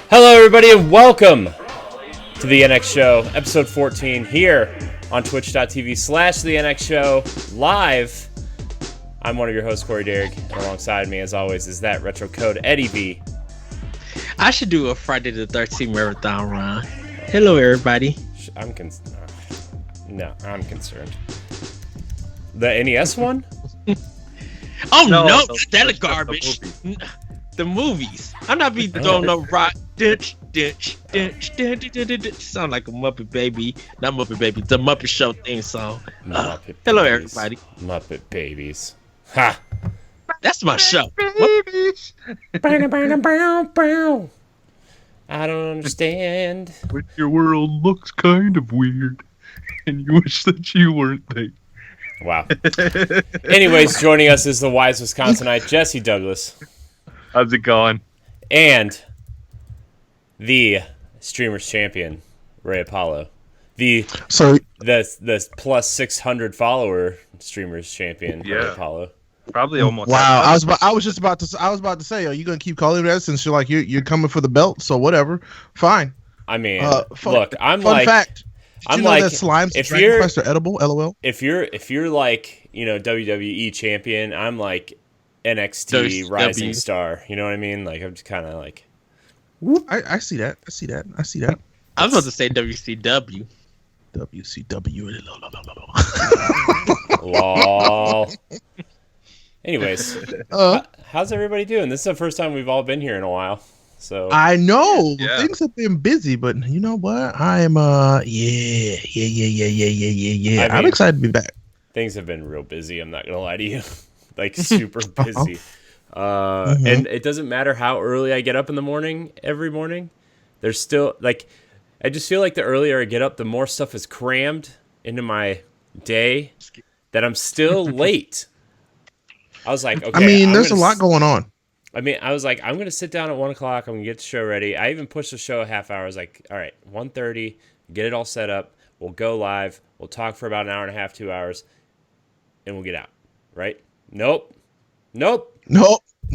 Hello, everybody, and welcome to the NX Show, episode 14, here on twitch.tv/the NX Show live. I'm one of your hosts, Corey Derrick, and alongside me, as always, is that retro code Eddie V. I should do a Friday the 13th marathon run. Hello, everybody. I'm concerned. The NES one? No, that's a garbage. The movies. I'm not be throwing no rock. Sound like a Muppet Baby. Not Muppet Baby. The Muppet Show theme song. Hello, everybody. Muppet Babies. Ha! That's my show. Babies. I don't understand. When your world looks kind of weird, and you wish that you weren't there. Wow. Anyways, joining us is the wise Wisconsinite, Jesse Douglas. How's it going? And the streamers champion, Ray Apollo. The plus 600 follower streamers champion, Ray Apollo. Probably almost. Wow, I was about to say, are you gonna keep calling that since you're coming for the belt? So whatever, fine. I mean, fun fact. Did you know that slimes and Dragon Quest are edible? LOL. If you're like, WWE champion, I'm like NXT Rising Star. You know what I mean? Like, I'm just kind of like. I see that. I see that. I was about to say WCW. WCW. Lol. Anyways, how's everybody doing? This is the first time we've all been here in a while. So I know things have been busy, but you know what? I'm yeah. I'm excited to be back. Things have been real busy. I'm not gonna lie to you, like super busy. And it doesn't matter how early I get up in the morning. Every morning, there's still like, I just feel like the earlier I get up, the more stuff is crammed into my day that I'm still late. I was like, okay. I mean, there's a lot going on. I was like, I'm going to sit down at 1 o'clock. I'm going to get the show ready. I even pushed the show a half hour. I was like, all right, 1:30, get it all set up. We'll go live. We'll talk for about an hour and a half, 2 hours, and we'll get out. Right? Nope.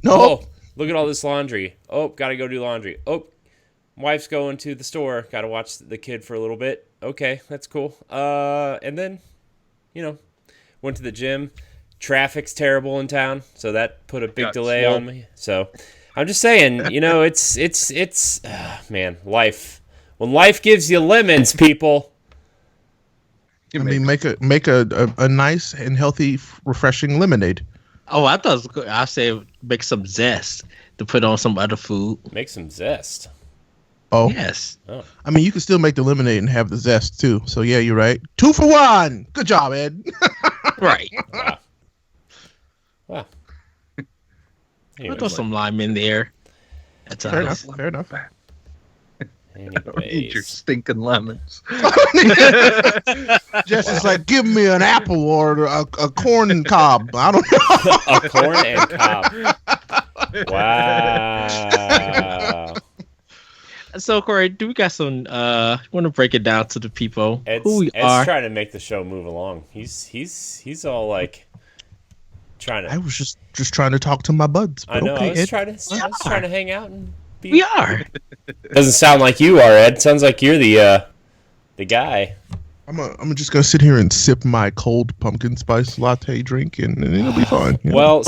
Oh, look at all this laundry. Oh, got to go do laundry. Oh, wife's going to the store. Got to watch the kid for a little bit. Okay, that's cool. And then, went to the gym. Traffic's terrible in town, so that put a big delay on me. So I'm just saying, it's man, life. When life gives you lemons, people. Make a nice and healthy, refreshing lemonade. Oh, I thought it was good. I say make some zest to put on some other food. Make some zest. Oh yes. Oh. I mean, you can still make the lemonade and have the zest too. So yeah, you're right. 2 for 1. Good job, Ed. Right. Wow. I'll throw some lime in there. That's Fair enough. Don't eat your stinking lemons. Jesse's like, give me an apple or a corn and cob. I don't know. A corn and cob. Wow. So, Corey, do we got some? Want to break it down to the people who we Ed's are? trying to make the show move along. He's all like trying to. I was just trying to talk to my buds. I know. Okay, I was trying to hang out and be. We are. Doesn't sound like you are, Ed. Sounds like you're the guy. I'm just gonna sit here and sip my cold pumpkin spice latte drink, and it'll be fine. Well,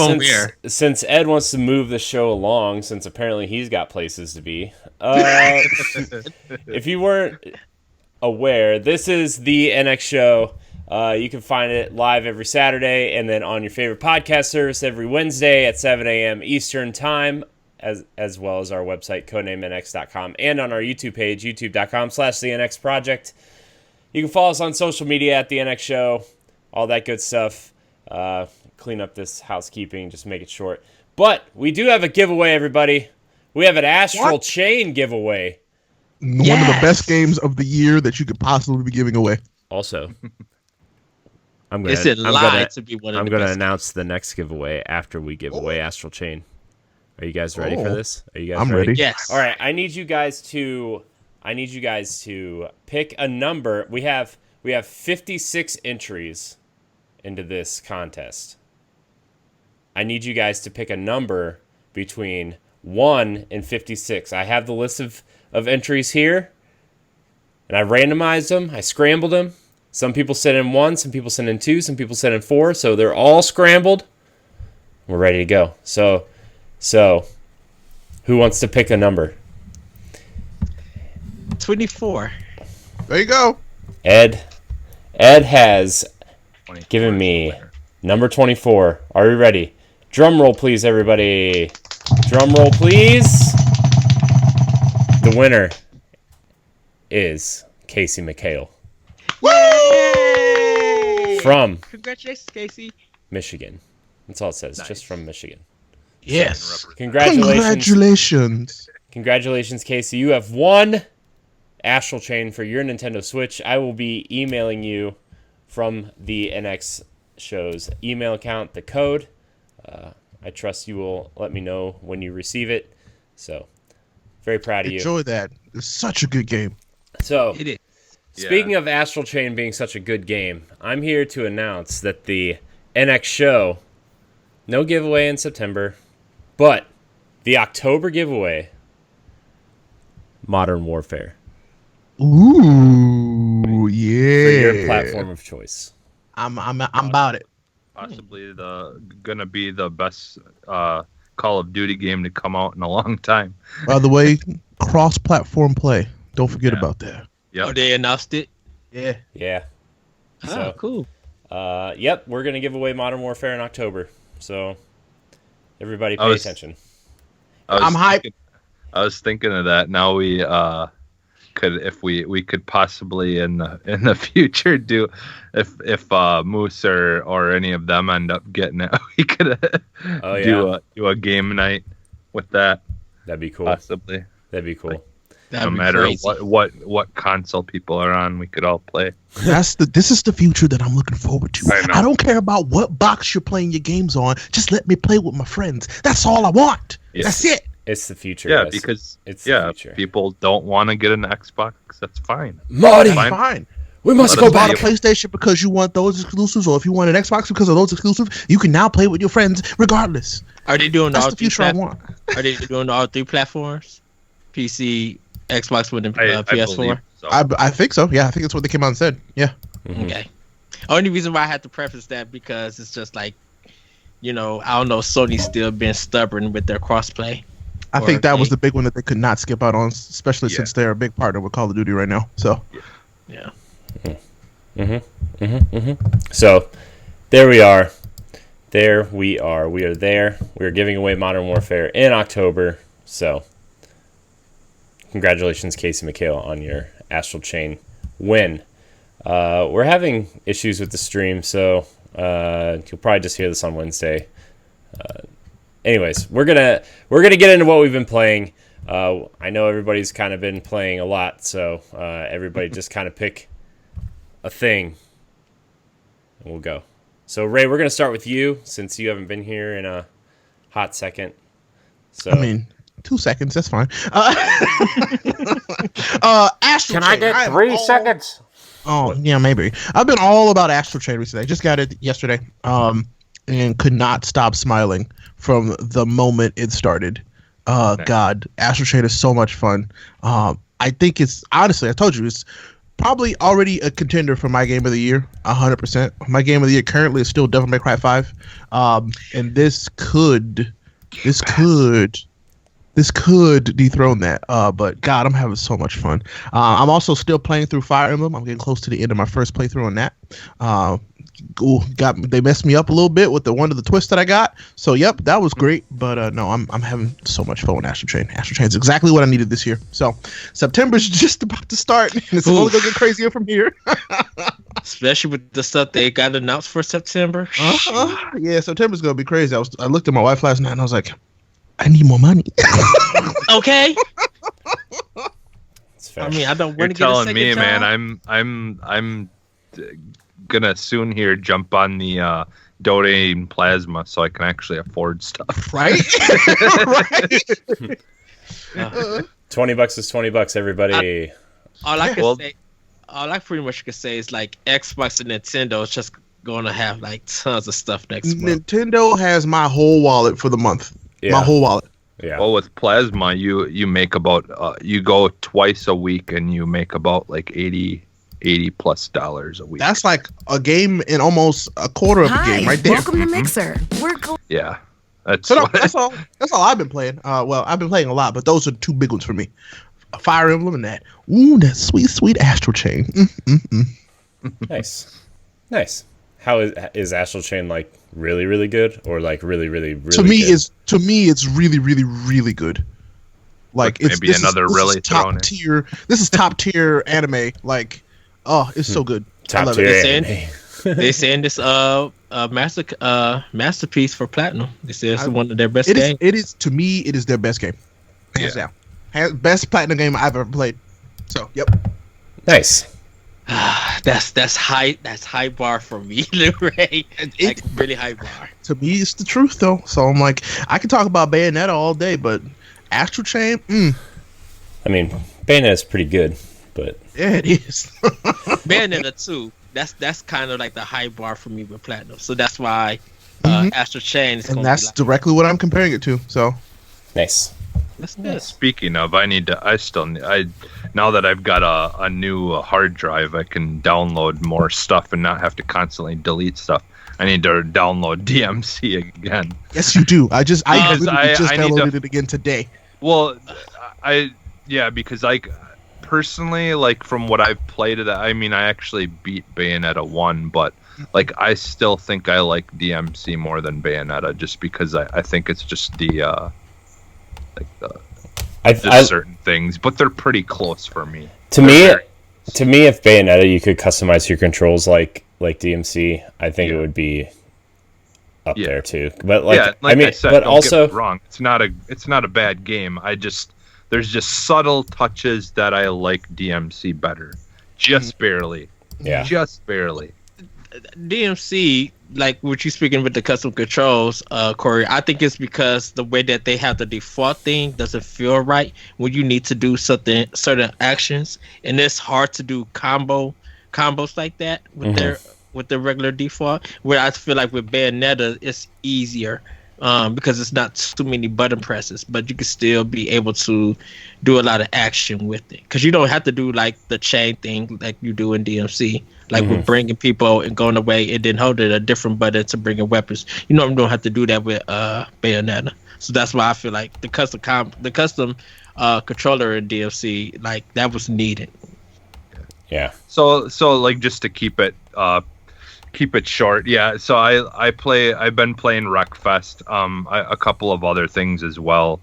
since Ed wants to move the show along, since apparently he's got places to be, if you weren't aware, this is the NX Show. You can find it live every Saturday, and then on your favorite podcast service every Wednesday at 7 a.m. Eastern Time, as well as our website, codenamenx.com, and on our YouTube page, youtube.com/the NX Project. You can follow us on social media at the NX Show, all that good stuff. Clean up this housekeeping, just make it short. But we do have a giveaway, everybody. We have an Astral Chain giveaway. One of the best games of the year that you could possibly be giving away. Also, I'm to be one of the best. Announce the next giveaway after we give away Astral Chain. Are you guys ready for this? Are you guys I'm ready? Yes. All right. I need you guys to pick a number. We have 56 entries into this contest. I need you guys to pick a number between 1 in 56. I have the list of entries here, and I randomized them. I scrambled them. Some people sent in 1, some people sent in 2, some people sent in 4, so they're all scrambled. We're ready to go. So who wants to pick a number? 24. There you go. Ed has given me number 24. Are we ready? Drum roll, please, everybody. Drum roll, please. The winner is Casey McHale. Yay! From Congratulations, Casey. Michigan. That's all it says. Nice. Just from Michigan. Yes. Congratulations. Congratulations, Casey. You have won Astral Chain for your Nintendo Switch. I will be emailing you from the NX Show's email account the code. I trust you will let me know when you receive it. So, very proud of you. Enjoy that. It's such a good game. So, It is. speaking of Astral Chain being such a good game, I'm here to announce that the NX Show, no giveaway in September, but the October giveaway, Modern Warfare. Ooh, yeah. For your platform of choice. I'm about it. Possibly gonna be the best Call of Duty game to come out in a long time. By the way, cross-platform play. Don't forget Yeah. about that. Yep. Oh, they announced it? Yeah. Yeah. Oh, cool. Yep, we're going to give away Modern Warfare in October. So, everybody pay I was- attention. I'm hyped. I was thinking of that. Now we could, if we could possibly in the future do, if Moose or any of them end up getting it, we could Oh, yeah. do a game night with that That'd be cool. possibly. That'd be cool. That'd No be matter crazy. what console people are on, we could all play. This is the future that I'm looking forward to. I know. I don't care about what box you're playing your games on. Just let me play with my friends. That's all I want. Yeah. That's it. It's the future. Yeah, yes. because it's the if future. people don't want to get an Xbox, that's fine. Marty, Fine. Fine. we must Let go us You bought back. a PlayStation because you want those exclusives, or if you want an Xbox because of those exclusives, you can now play with your friends regardless. Are they doing That's all the three future I want. Are they doing all 3 platforms? PC, Xbox One, and I PS4? believe so. I think so. Yeah, I think that's what they came out and said. Yeah. Mhm. Okay. Only reason why I had to preface that because it's just like, I don't know, Sony's still been stubborn with their crossplay. I Or think that was they- the big one that they could not skip out on, especially Yeah. since they're a big partner with Call of Duty right now. So Yeah. So, there we are. There we are. We are there. We are giving away Modern Warfare in October. So, congratulations, Casey McHale, on your Astral Chain win. We're having issues with the stream, so you'll probably just hear this on Wednesday. Anyways, we're gonna get into what we've been playing. I know everybody's kind of been playing a lot, so everybody just kind of pick a thing, and we'll go. So Ray, we're gonna start with you since you haven't been here in a hot second. So I mean, 2 seconds, that's fine. Astral Chain. I am all- seconds? Oh, yeah, maybe. I've been all about Astral Chain recently. I just got it yesterday, and could not stop smiling from the moment it started. God, Astral Chain is so much fun. I think it's, honestly, I told you, it's probably already a contender for my game of the year, 100%. My game of the year currently is still Devil May Cry 5, and this could dethrone that. But God, I'm having so much fun. I'm also still playing through Fire Emblem. I'm getting close to the end of my first playthrough on that. They messed me up a little bit with one of the twists that I got. So yep, that was great. But no, I'm having so much fun with Astral Chain. Astral Chain is exactly what I needed this year. So September's just about to start, and it's only gonna get crazier from here. Especially with the stuff they got announced for September. Yeah, September's gonna be crazy. I looked at my wife last night and I was like, I need more money. Okay. it's fair. I mean, I don't You're want to get a telling second me, job. man. I'm gonna soon here jump on the donating plasma so I can actually afford stuff. Right? Right? Uh, $20 is $20, everybody. all I can Well- say, all I pretty much can say is like Xbox and Nintendo is just going to have like tons of stuff next month. Nintendo has my whole wallet for the month. Yeah. My whole wallet. Yeah. Well, with plasma, you make about you go twice a week and you make about like $80+ a week. That's like a game in almost a quarter of a game right there. Welcome to Mixer. We're yeah. That's So what, that's all. That's all I've been playing. Well, I've been playing a lot, but those are the two big ones for me: Fire Emblem and that. Ooh, that sweet Astral Chain. Nice. How is Astral Chain like really really good or like really really really To me, good? it's really good. Like it's maybe another really top thrown in. tier. This is top tier anime. Like, oh, it's so good. I Top love tier it. anime. They saying this masterpiece for platinum. They say it's one of their best It is. games. It is to me. It is their best game, hands down. Best platinum game I've ever played. So, yep. Nice. That's high bar for me, Ray. Like really high bar. To me, it's the truth though. So I'm like, I can talk about Bayonetta all day, but Astral Chain, I mean, Bayonetta's pretty good, but yeah, it is. Bayonetta 2. That's kind of like the high bar for me with platinum. So that's why Astral Chain is. And that's directly what I'm comparing it to. So nice. That's good. Speaking of, now that I've got a new hard drive, I can download more stuff and not have to constantly delete stuff. I need to download DMC again. yes, you do. I literally just I need downloaded to- it again today. Well, because I personally, like, from what I've played of that, I mean, I actually beat Bayonetta 1, but like I still think I like DMC more than Bayonetta just because I think it's just the certain things, but they're pretty close for me. To me, if Bayonetta you could customize your controls like DMC, I think it would be up there too. But I said, but don't get me wrong, it's not a bad game. There's just subtle touches that I like DMC better, just barely. Yeah, just barely. DMC, like what you speaking with the custom controls, Corey, I think it's because the way that they have the default thing doesn't feel right when you need to do certain actions, and it's hard to do combos like that with their regular default. Where I feel like with Bayonetta, it's easier because it's not too many button presses, but you can still be able to do a lot of action with it because you don't have to do like the chain thing like you do in DMC. Like with bringing people and going away and then holding a different button to bring in weapons. You don't have to do that with Bayonetta. So that's why I feel like the custom controller in DMC, like that was needed. yeah. So like just to keep it short, yeah. So I've been playing Wreckfest, a couple of other things as well,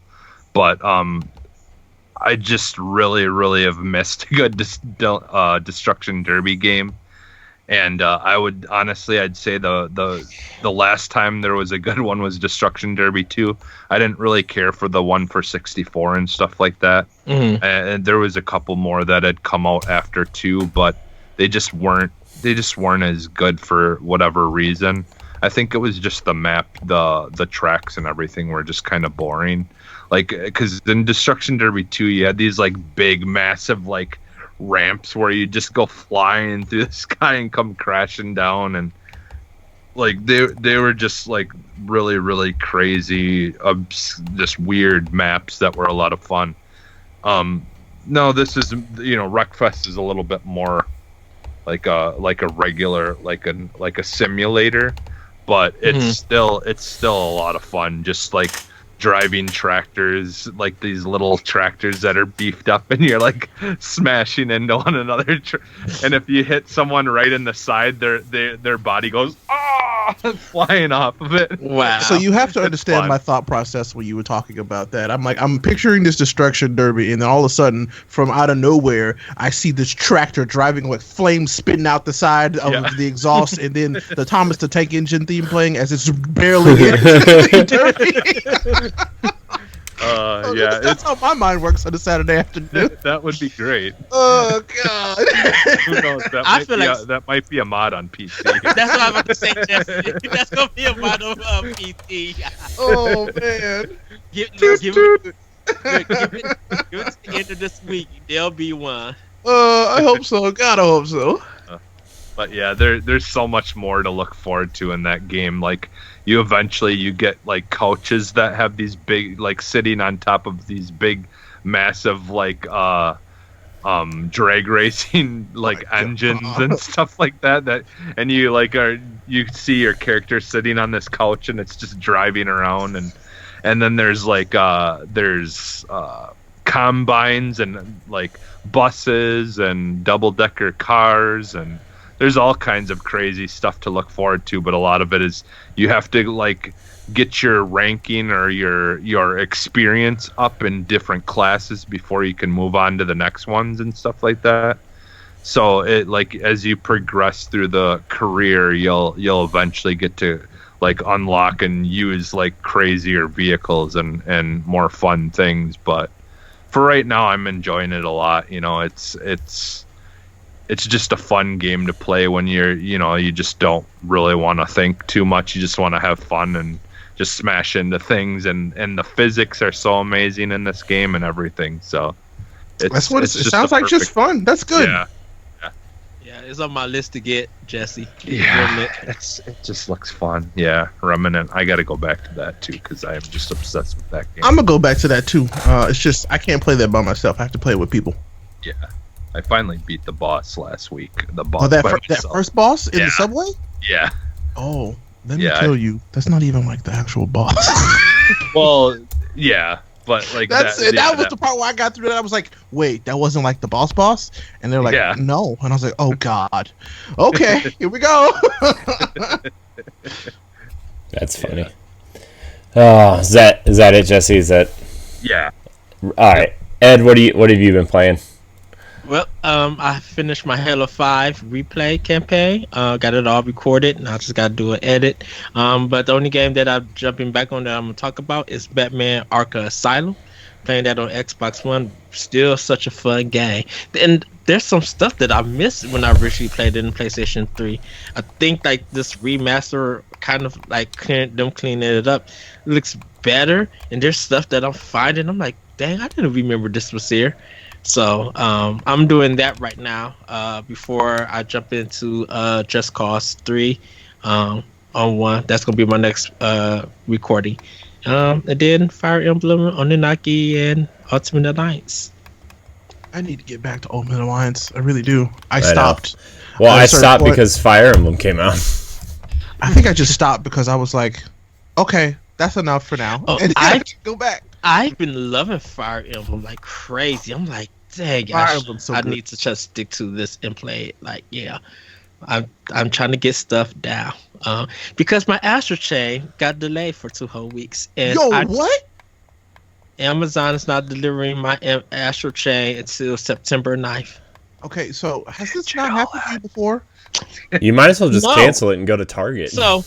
but I just really have missed a good Destruction Derby game. And I'd say the last time there was a good one was Destruction Derby 2. I didn't really care for the one for 64 and stuff like that. And there was a couple more that had come out after 2, but they just weren't as good for whatever reason. I think it was just the map, the tracks and everything were just kind of boring. Like, because in Destruction Derby 2, you had these like big, massive like ramps where you just go flying through the sky and come crashing down, and like they were just like really crazy, just weird maps that were a lot of fun. No, this is Wreckfest is a little bit more like a regular like a simulator, but it's still a lot of fun. Just like driving tractors, like these little tractors that are beefed up, and you're like smashing into one another. And if you hit someone right in the side, their body goes flying off of it. Wow! So you have to understand fun. my thought process when you were talking about that. I'm picturing this Destruction Derby, and then all of a sudden, from out of nowhere, I see this tractor driving with flames spitting out the side of the exhaust, and then the Thomas the Tank Engine theme playing as it's barely in Derby. That's how my mind works on a Saturday afternoon. That would be great. Oh God! Who knows? That might be a mod on PC. That's what I'm about to say, Jesse. That's gonna be a mod of PT. Oh man! Give it to the end of this week. There'll be one. I hope so. God, I hope so. But yeah, there's so much more to look forward to in that game. Like you get like couches that have these big, like sitting on top of these big, massive like drag racing like engines and stuff like that, and you see your character sitting on this couch and it's just driving around, and then there's combines and like buses and double decker cars, and there's all kinds of crazy stuff to look forward to, but a lot of it is you have to like get your ranking or your experience up in different classes before you can move on to the next ones and stuff like that. So it like as you progress through the career, you'll eventually get to like unlock and use like crazier vehicles and more fun things. But for right now, I'm enjoying it a lot. You know, it's just a fun game to play when you just don't really want to think too much. You just want to have fun and just smash into things, and the physics are so amazing in this game and everything. So that's what it sounds like. Just fun. That's good. Yeah, it's on my list to get, Jesse. Yeah, it just looks fun. Yeah, Remnant. I got to go back to that too because I am just obsessed with that game. I'm gonna go back to that too. It's just I can't play that by myself. I have to play it with people. Yeah, I finally beat the boss last week. The boss. That first boss in the subway. Yeah. Oh, let me tell you, that's not even like the actual boss. Well, yeah. But like that was the part where I got through that. I was like, wait, that wasn't like the boss? And they're like, no. And I was like, oh god. Okay, here we go. That's funny. Oh, is that it, Jesse? Is that? Yeah. All right, Ed. What have you been playing? Well, I finished my Halo 5 replay campaign. Got it all recorded, and I just got to do an edit. But the only game that I'm jumping back on that I'm going to talk about is Batman Arkham Asylum. Playing that on Xbox One. Still such a fun game. And there's some stuff that I missed when I originally played it in PlayStation 3. I think like this remaster kind of like cleaning it up looks better. And there's stuff that I'm finding. I'm like, dang, I didn't remember this was here. So I'm doing that right now before I jump into Just Cause 3 on one. That's going to be my next recording. And then Fire Emblem, Onenaki, and Ultimate Alliance. I need to get back to Ultimate Alliance. I really do. I stopped. Well, I stopped because Fire Emblem came out. I think I just stopped because I was like, okay, that's enough for now. Oh, and I go back. I've been loving Fire Emblem like crazy. I'm like, dang, I need to just stick to this and play it. Like, yeah, I'm trying to get stuff down because my Astral Chain got delayed for 2 whole weeks. And what? Amazon is not delivering my Astral Chain until September 9th. Okay, so has this not happened to you before? You might as well just cancel it and go to Target. So.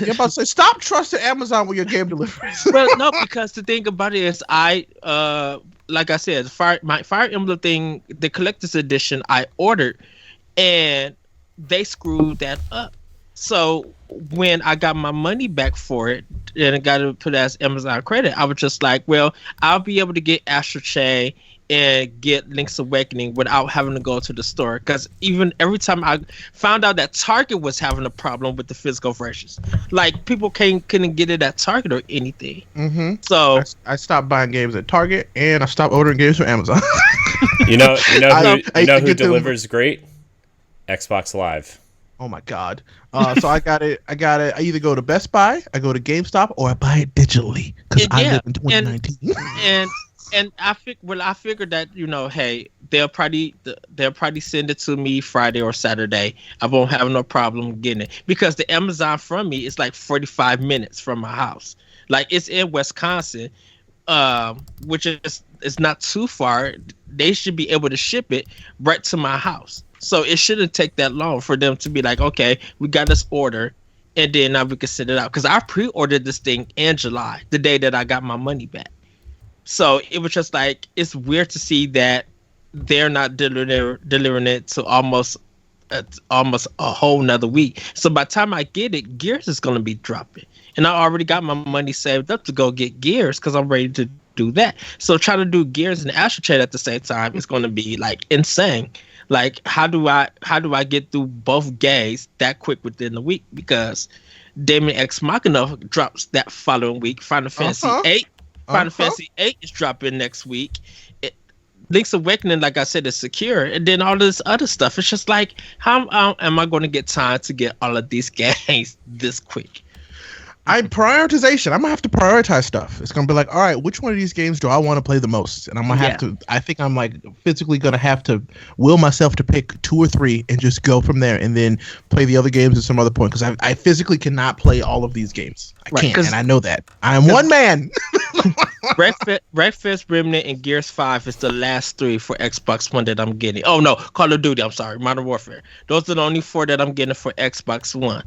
You're about to say, stop trusting Amazon with your game deliveries. Well, no, because the thing about it is, like I said, my Fire Emblem thing, the collector's edition, I ordered, and they screwed that up. So when I got my money back for it, and I got to put it as Amazon credit, I was just like, well, I'll be able to get Astral Chain and get Link's Awakening without having to go to the store. Because even every time I found out that Target was having a problem with the physical versions, like people couldn't get it at Target or anything. Mm-hmm. So I stopped buying games at Target and I stopped ordering games from Amazon. you know who delivers great? Xbox Live. Oh my god! So I got it. I either go to Best Buy, I go to GameStop, or I buy it digitally because I live in 2019. And I figured that, hey, they'll probably send it to me Friday or Saturday. I won't have no problem getting it because the Amazon from me is like 45 minutes from my house. Like it's in Wisconsin, which is not too far. They should be able to ship it right to my house. So it shouldn't take that long for them to be like, okay, we got this order, and then now we can send it out. Because I pre-ordered this thing in July, the day that I got my money back. So it was just like, it's weird to see that they're not delivering it to almost a whole nother week. So by the time I get it, Gears is going to be dropping. And I already got my money saved up to go get Gears because I'm ready to do that. So trying to do Gears and Astral Chain at the same time is going to be like insane. Like, how do I get through both games that quick within the week? Because Damon X Machina drops that following week. Final Fantasy VIII. Final Fantasy VIII is dropping next week. Link's Awakening, like I said, is secure, and then all this other stuff. It's just like, how am I going to get time to get all of these games this quick? Prioritization. I'm gonna have to prioritize stuff. It's gonna be like, all right, which one of these games do I want to play the most? And I'm gonna have to. I think I'm like physically gonna have to will myself to pick 2 or 3 and just go from there, and then play the other games at some other point, because I physically cannot play all of these games. I can't, and I know that. I am one man. Breakfast, Remnant, and Gears 5 is the last 3 for Xbox One that I'm getting. Oh no, Call of Duty. I'm sorry, Modern Warfare. Those are the only 4 that I'm getting for Xbox One.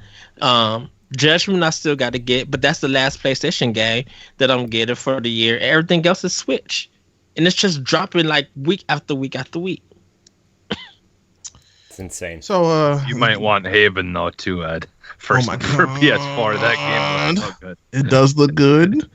Judgment I still got to get, but that's the last PlayStation game that I'm getting for the year. Everything else is Switch, and it's just dropping like week after week after week. It's insane. So you might want Haven though too, Ed. For PS4, that game looks so good. It does look good,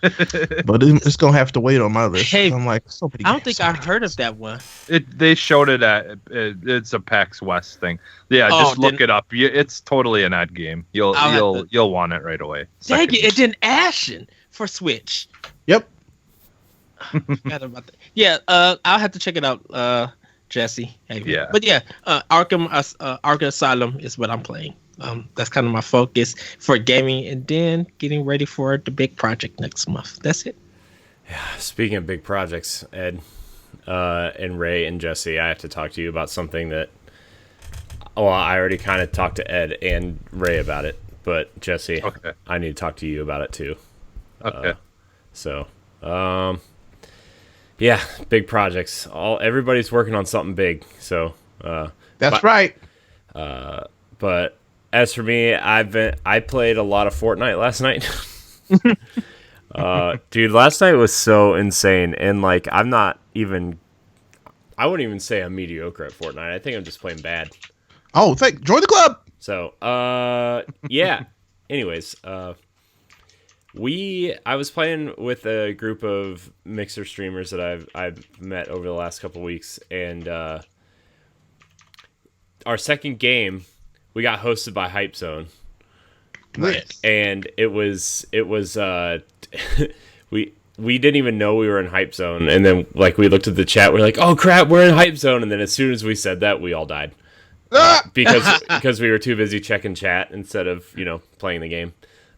but it's gonna have to wait on my list. Hey, I'm like, so many I don't games, think I heard of that one. They showed it at it's a PAX West thing. Yeah, just look it up. It's totally an ad game. You'll want it right away. Dang it didn't Ashen for Switch. Yep. Forgot about that. Yeah, I'll have to check it out, Jesse. Yeah. But yeah, Arkham Asylum is what I'm playing. That's kind of my focus for gaming, and then getting ready for the big project next month. That's it. Yeah. Speaking of big projects, Ed, and Ray and Jesse, I have to talk to you about something that. Well, I already kind of talked to Ed and Ray about it, but Jesse, okay. I need to talk to you about it too. Okay. Yeah, big projects. Everybody's working on something big. So. That's right. But as for me, I played a lot of Fortnite last night. Dude, last night was so insane, and like I wouldn't even say I'm mediocre at Fortnite. I think I'm just playing bad. Oh, join the club. So, yeah. Anyways, I was playing with a group of Mixer streamers that I've met over the last couple weeks, and our second game, we got hosted by Hype Zone. Nice. And it was we didn't even know we were in Hype Zone, and then like we looked at the chat, we're like, oh crap, we're in Hype Zone, and then as soon as we said that, we all died. Because we were too busy checking chat instead of playing the game.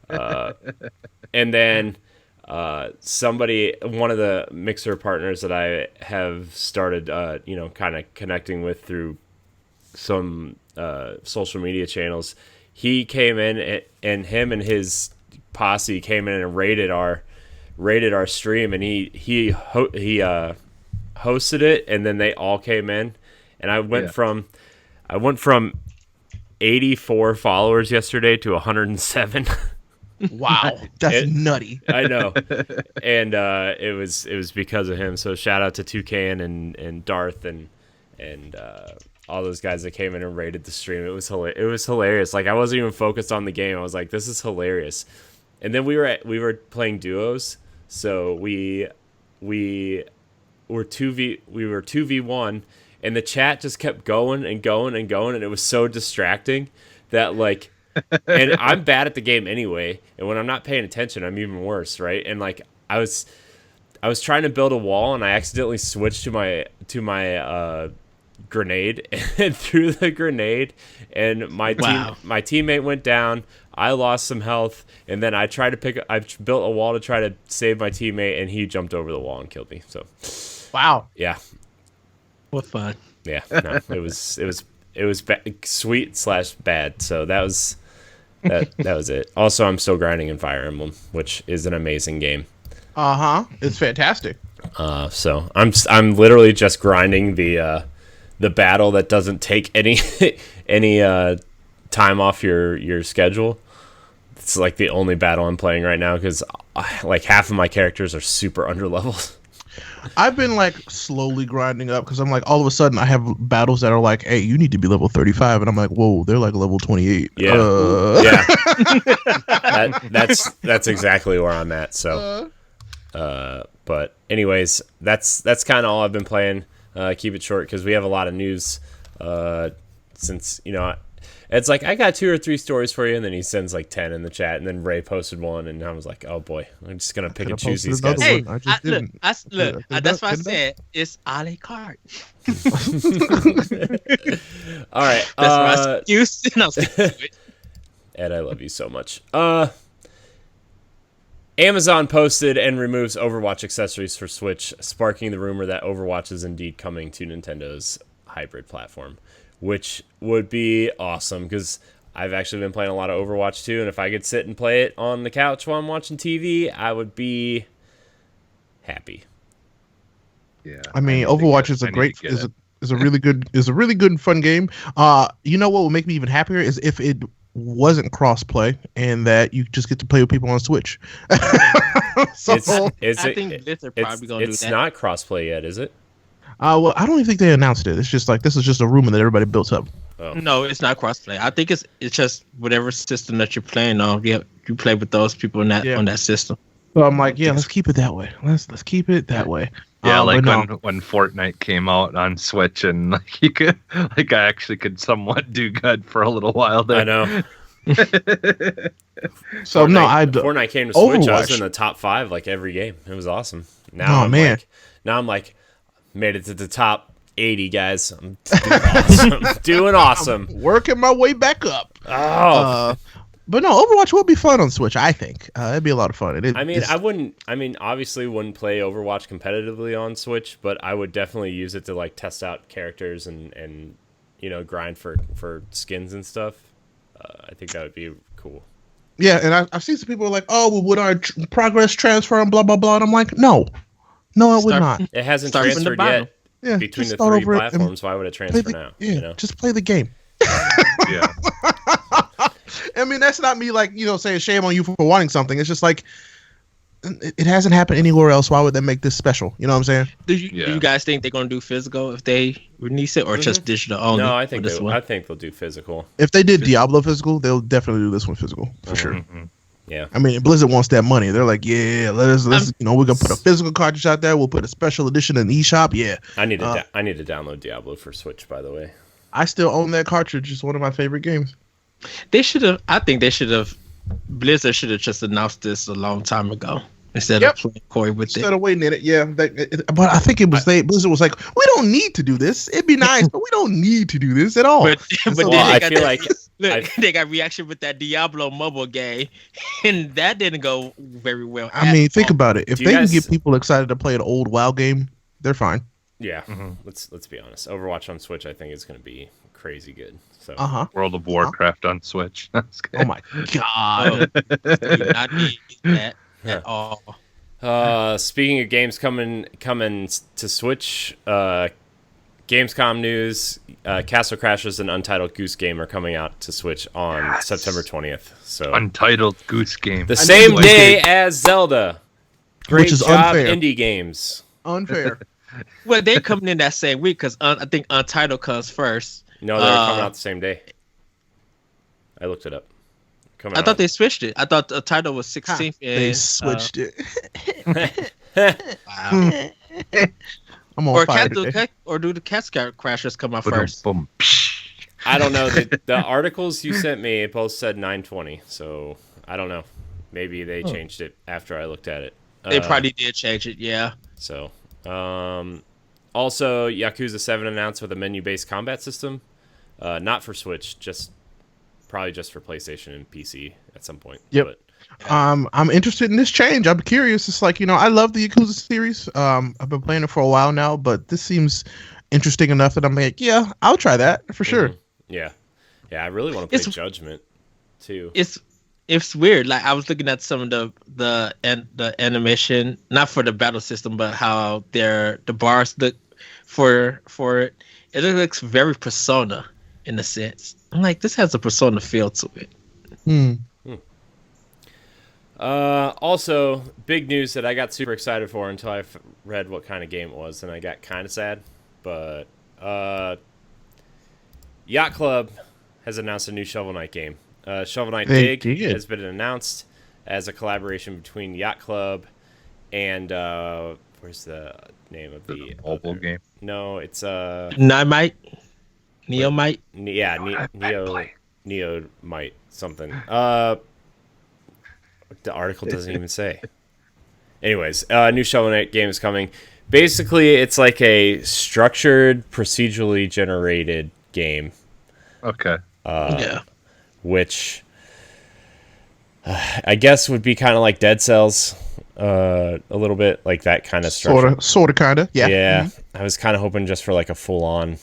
And then one of the Mixer partners that I have started kind of connecting with through some social media channels, he came in, and him and his posse came in and raided our stream, and he hosted it, and then they all came in, and I went from 84 followers yesterday to 107. Wow, that's nutty. I know, and it was because of him. So shout out to Toucan and Darth and all those guys that came in and raided the stream. It was hilarious. Like I wasn't even focused on the game. I was like, this is hilarious. And then we were playing duos. So we were 2v1, and the chat just kept going and going and going, and it was so distracting that like and I'm bad at the game anyway, and when I'm not paying attention, I'm even worse, right? And like I was trying to build a wall, and I accidentally switched to my grenade and threw the grenade, and my teammate went down. I lost some health, and then I built a wall to try to save my teammate, and he jumped over the wall and killed me. So, wow, yeah, what fun! Yeah, no, it was sweet / bad. So that was it. Also, I'm still grinding in Fire Emblem, which is an amazing game. It's fantastic. So I'm literally just grinding the battle that doesn't take any time off your schedule. It's like the only battle I'm playing right now because like half of my characters are super underleveled. I've been like slowly grinding up because I'm like all of a sudden I have battles that are like, hey, you need to be level 35, and I'm like, whoa, they're like level 28. Yeah, that's exactly where I'm at. So, but anyways, that's kind of all I've been playing. Keep it short because we have a lot of news Since it's like I got 2 or 3 stories for you, and then he sends like 10 in the chat, and then Ray posted one, and I was like, oh boy, I'm just gonna pick and choose these guys. Hey, I just didn't. look, that's why I said it's a la carte. All right, That's my excuse. And I'll stick to it. Ed, I love you so much. Amazon posted and removes Overwatch accessories for Switch, sparking the rumor that Overwatch is indeed coming to Nintendo's hybrid platform, which would be awesome because I've actually been playing a lot of Overwatch too, and if I could sit and play it on the couch while I'm watching TV, I would be happy. Yeah. I mean, Overwatch is a great is a really good and fun game. You know what will make me even happier is if it wasn't cross-play and that you just get to play with people on Switch. So, I think Blizzard probably gonna do that. It's not crossplay yet, is it? well, I don't even think they announced it. It's just like this is just a rumor that everybody built up. Oh. No, it's not crossplay. I think it's just whatever system that you're playing on. You play with those people on that system. So I'm like, yeah, let's keep it that way. Let's keep it that way. Yeah, like but when Fortnite came out on Switch, and like you could, like I actually could somewhat do good for a little while there. I know. So Fortnite came to Switch. I was Overwatch. in the top 5 like every game. It was awesome. Now I'm like made it to the top 80 guys. I'm doing awesome. working my way back up. Oh. But no, Overwatch will be fun on Switch. I think it'd be a lot of fun. Obviously wouldn't play Overwatch competitively on Switch, but I would definitely use it to like test out characters and grind for skins and stuff. I think that would be cool. Yeah, and I've seen some people are like, "Oh, well, would our progress transfer and blah blah blah?" And I'm like, "No, it would not." It hasn't Start from the transferred bottom. yet Yeah, between just the start 3 over it and platforms. Why would it transfer now? Yeah, just play the game. Yeah. I mean, that's not me like saying shame on you for wanting something. It's just like it hasn't happened anywhere else. Why would they make this special? You know what I'm saying? Do you guys think they're gonna do physical if they release it, or just digital only? No, I think this one? I think they'll do physical. If they did Diablo physical, they'll definitely do this one physical for sure. Mm-hmm. Yeah. I mean, Blizzard wants that money. They're like, yeah, let's we're gonna put a physical cartridge out there. We'll put a special edition in the eShop. Yeah, I need to download Diablo for Switch, by the way. I still own that cartridge. It's one of my favorite games. They should have. I think they should have. Blizzard should have just announced this a long time ago instead of playing coy with Instead it. of waiting in it, yeah. But I think it was Blizzard was like, we don't need to do this. It'd be nice, but we don't need to do this at all. But Well, then I they feel got like they got reaction with that Diablo mobile game, and that didn't go very well. I mean, think about it. If Do they you can guys- get people excited to play an old WoW game, they're fine. yeah. Let's be honest. Overwatch on Switch, I think is going to be crazy good. So World of Warcraft on Switch. That's good. Oh my god. do not need that at all. speaking of games coming to Switch, Gamescom news: Castle Crashers and Untitled Goose Game are coming out to Switch on September 20th. So Untitled Goose Game. the same day as Zelda. Great Which is job, unfair. indie games. Unfair. Well, they're coming in that same week because I think Untitled comes first. No, they're coming out the same day. I looked it up. I thought they switched it. I thought the title was 16th. They switched it. Wow. I'm on fire do today. the Castle Crashers come out Boom, first? boom. I don't know. The articles you sent me both said 920, so I don't know. Maybe they changed it after I looked at it. They probably did change it, yeah. So, also Yakuza 7 announced with a menu-based combat system, not for Switch, probably just for PlayStation and PC at some point. Yep. But, I'm interested in this change. I'm curious. It's like, I love the Yakuza series. I've been playing it for a while now, but this seems interesting enough that I'm like, yeah, I'll try that for sure. yeah. I really want to play Judgment too. It's weird. Like I was looking at some of the animation, not for the battle system, but how the bars look for it. It looks very Persona in a sense. I'm like, this has a Persona feel to it. Also, big news that I got super excited for until I read what kind of game it was, and I got kind of sad. But Yacht Club has announced a new Shovel Knight game. Shovel Knight Dig has been announced as a collaboration between Yacht Club and where's the name of the mobile game? No, it's Nightmite. Neomite. Yeah, I Neo play. Neo might something. The article doesn't even say. Anyways, new Shovel Knight game is coming. Basically, it's like a structured, procedurally generated game, Okay. Yeah. which I guess would be kind of like Dead Cells, a little bit like that kind of structure. Sort of, kind of. Yeah. Yeah, Mhm. I was kind of hoping just for like a full-on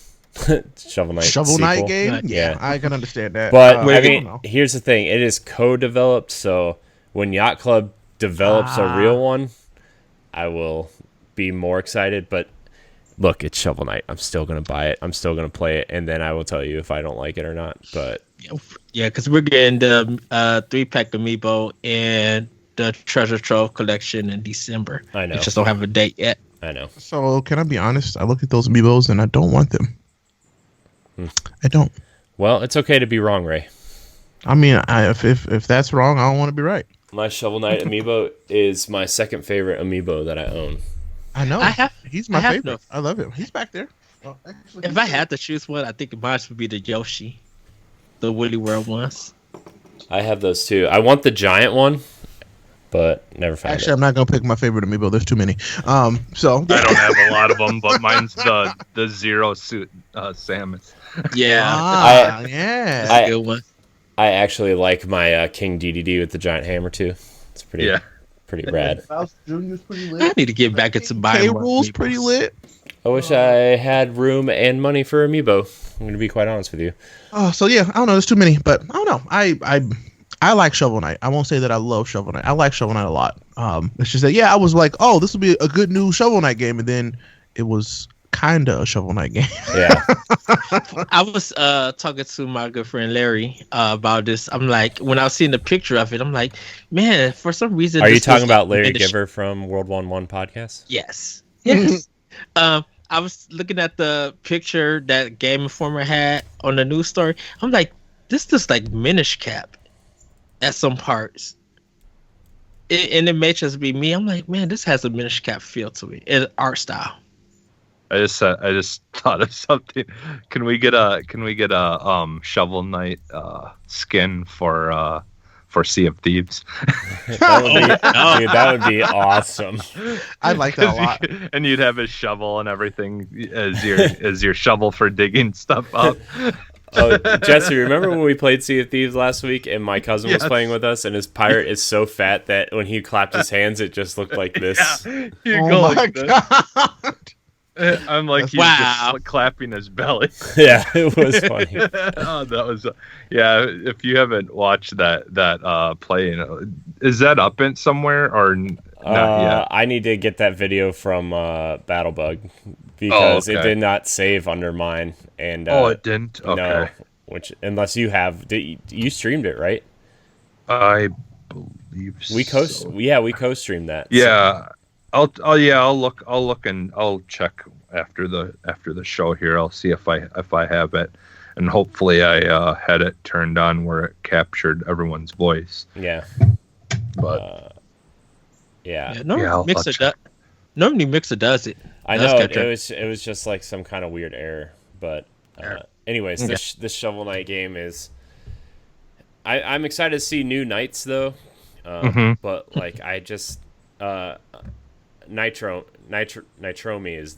Shovel Knight Shovel Knight sequel. game. Right. Yeah, Yeah. I can understand that. But Wait, I I don't mean, know. here's the thing: it is co-developed. So when Yacht Club develops a real one, I will be more excited. But look, it's Shovel Knight. I'm still gonna buy it. I'm still gonna play it, and then I will tell you if I don't like it or not. But Yeah, because we're getting the 3-pack amiibo and the treasure trove collection in December. I know. We just don't have a date yet. I know. So can I be honest? I look at those amiibos and I don't want them. I don't. Well, it's okay to be wrong, Ray. I mean, if that's wrong, I don't want to be right. My Shovel Knight amiibo is my second favorite amiibo that I own. I know. He's my I have favorite. no- I love him. He's back there. Well, actually, If I had to choose one, I think mine would be the Yoshi, the Woolly World ones. I have those too. I want the giant one, but never found Actually, it. I'm not gonna pick my favorite amiibo. There's too many. So I don't have a lot of them, but mine's the Zero Suit Samus. Yeah, yeah. that's a good one. I actually like my King DDD with the giant hammer too. It's pretty pretty rad. Mouse Junior's pretty I need to get back into buying K more Rule's amiibos. pretty lit. I wish I had room and money for amiibo. I'm gonna be quite honest with you. Oh, so yeah, I don't know. There's too many, but I don't know. I like Shovel Knight. I won't say that I love Shovel Knight. I like Shovel Knight a lot. It's just that yeah, I was like, oh, this will be a good new Shovel Knight game, and then it was kinda a Shovel Knight game. Yeah, I was talking to my good friend Larry about this. I'm like, when I was seeing the picture of it, I'm like, man, for some reason. are you this talking was, about like, Larry in the sh- Giver from World 1 podcast? Yes. Yes. I was looking at the picture that Game Informer had on the news story. I'm like, this is like Minish Cap at some parts. And it may just be me. I'm like, man, this has a Minish Cap feel to it. And art style. I just thought of something. Can we get a Shovel Knight skin for Sea of Thieves? That would be, dude, that would be awesome. I like that a lot. And you'd have his shovel and everything as your shovel for digging stuff up. Oh, Jesse, remember when we played Sea of Thieves last week and my cousin was Yes. playing with us and his pirate is so fat that when he clapped his hands it just looked like this. Yeah, you Oh go my like this. god. I'm like he's Wow. just clapping his belly. Yeah, it was funny. Oh, that was yeah. If you haven't watched that play, is that up in somewhere or not yet? I need to get that video from Battlebug because it okay. did not save under mine. And Oh, it didn't. Okay, no, which unless you have, you streamed it, right? I believe We so. we co-streamed that. so- Yeah, I'll look and I'll check after the show here. I'll see if I have it, and hopefully I had it turned on where it captured everyone's voice. yeah, But yeah. Yeah, normally, I'll Mixer check. normally Mixer does it. I That's know captured. it was just like some kind of weird error, but anyways, Okay. this Shovel Knight game is. I'm excited to see new knights though, Mhm. but like I just Nitromi is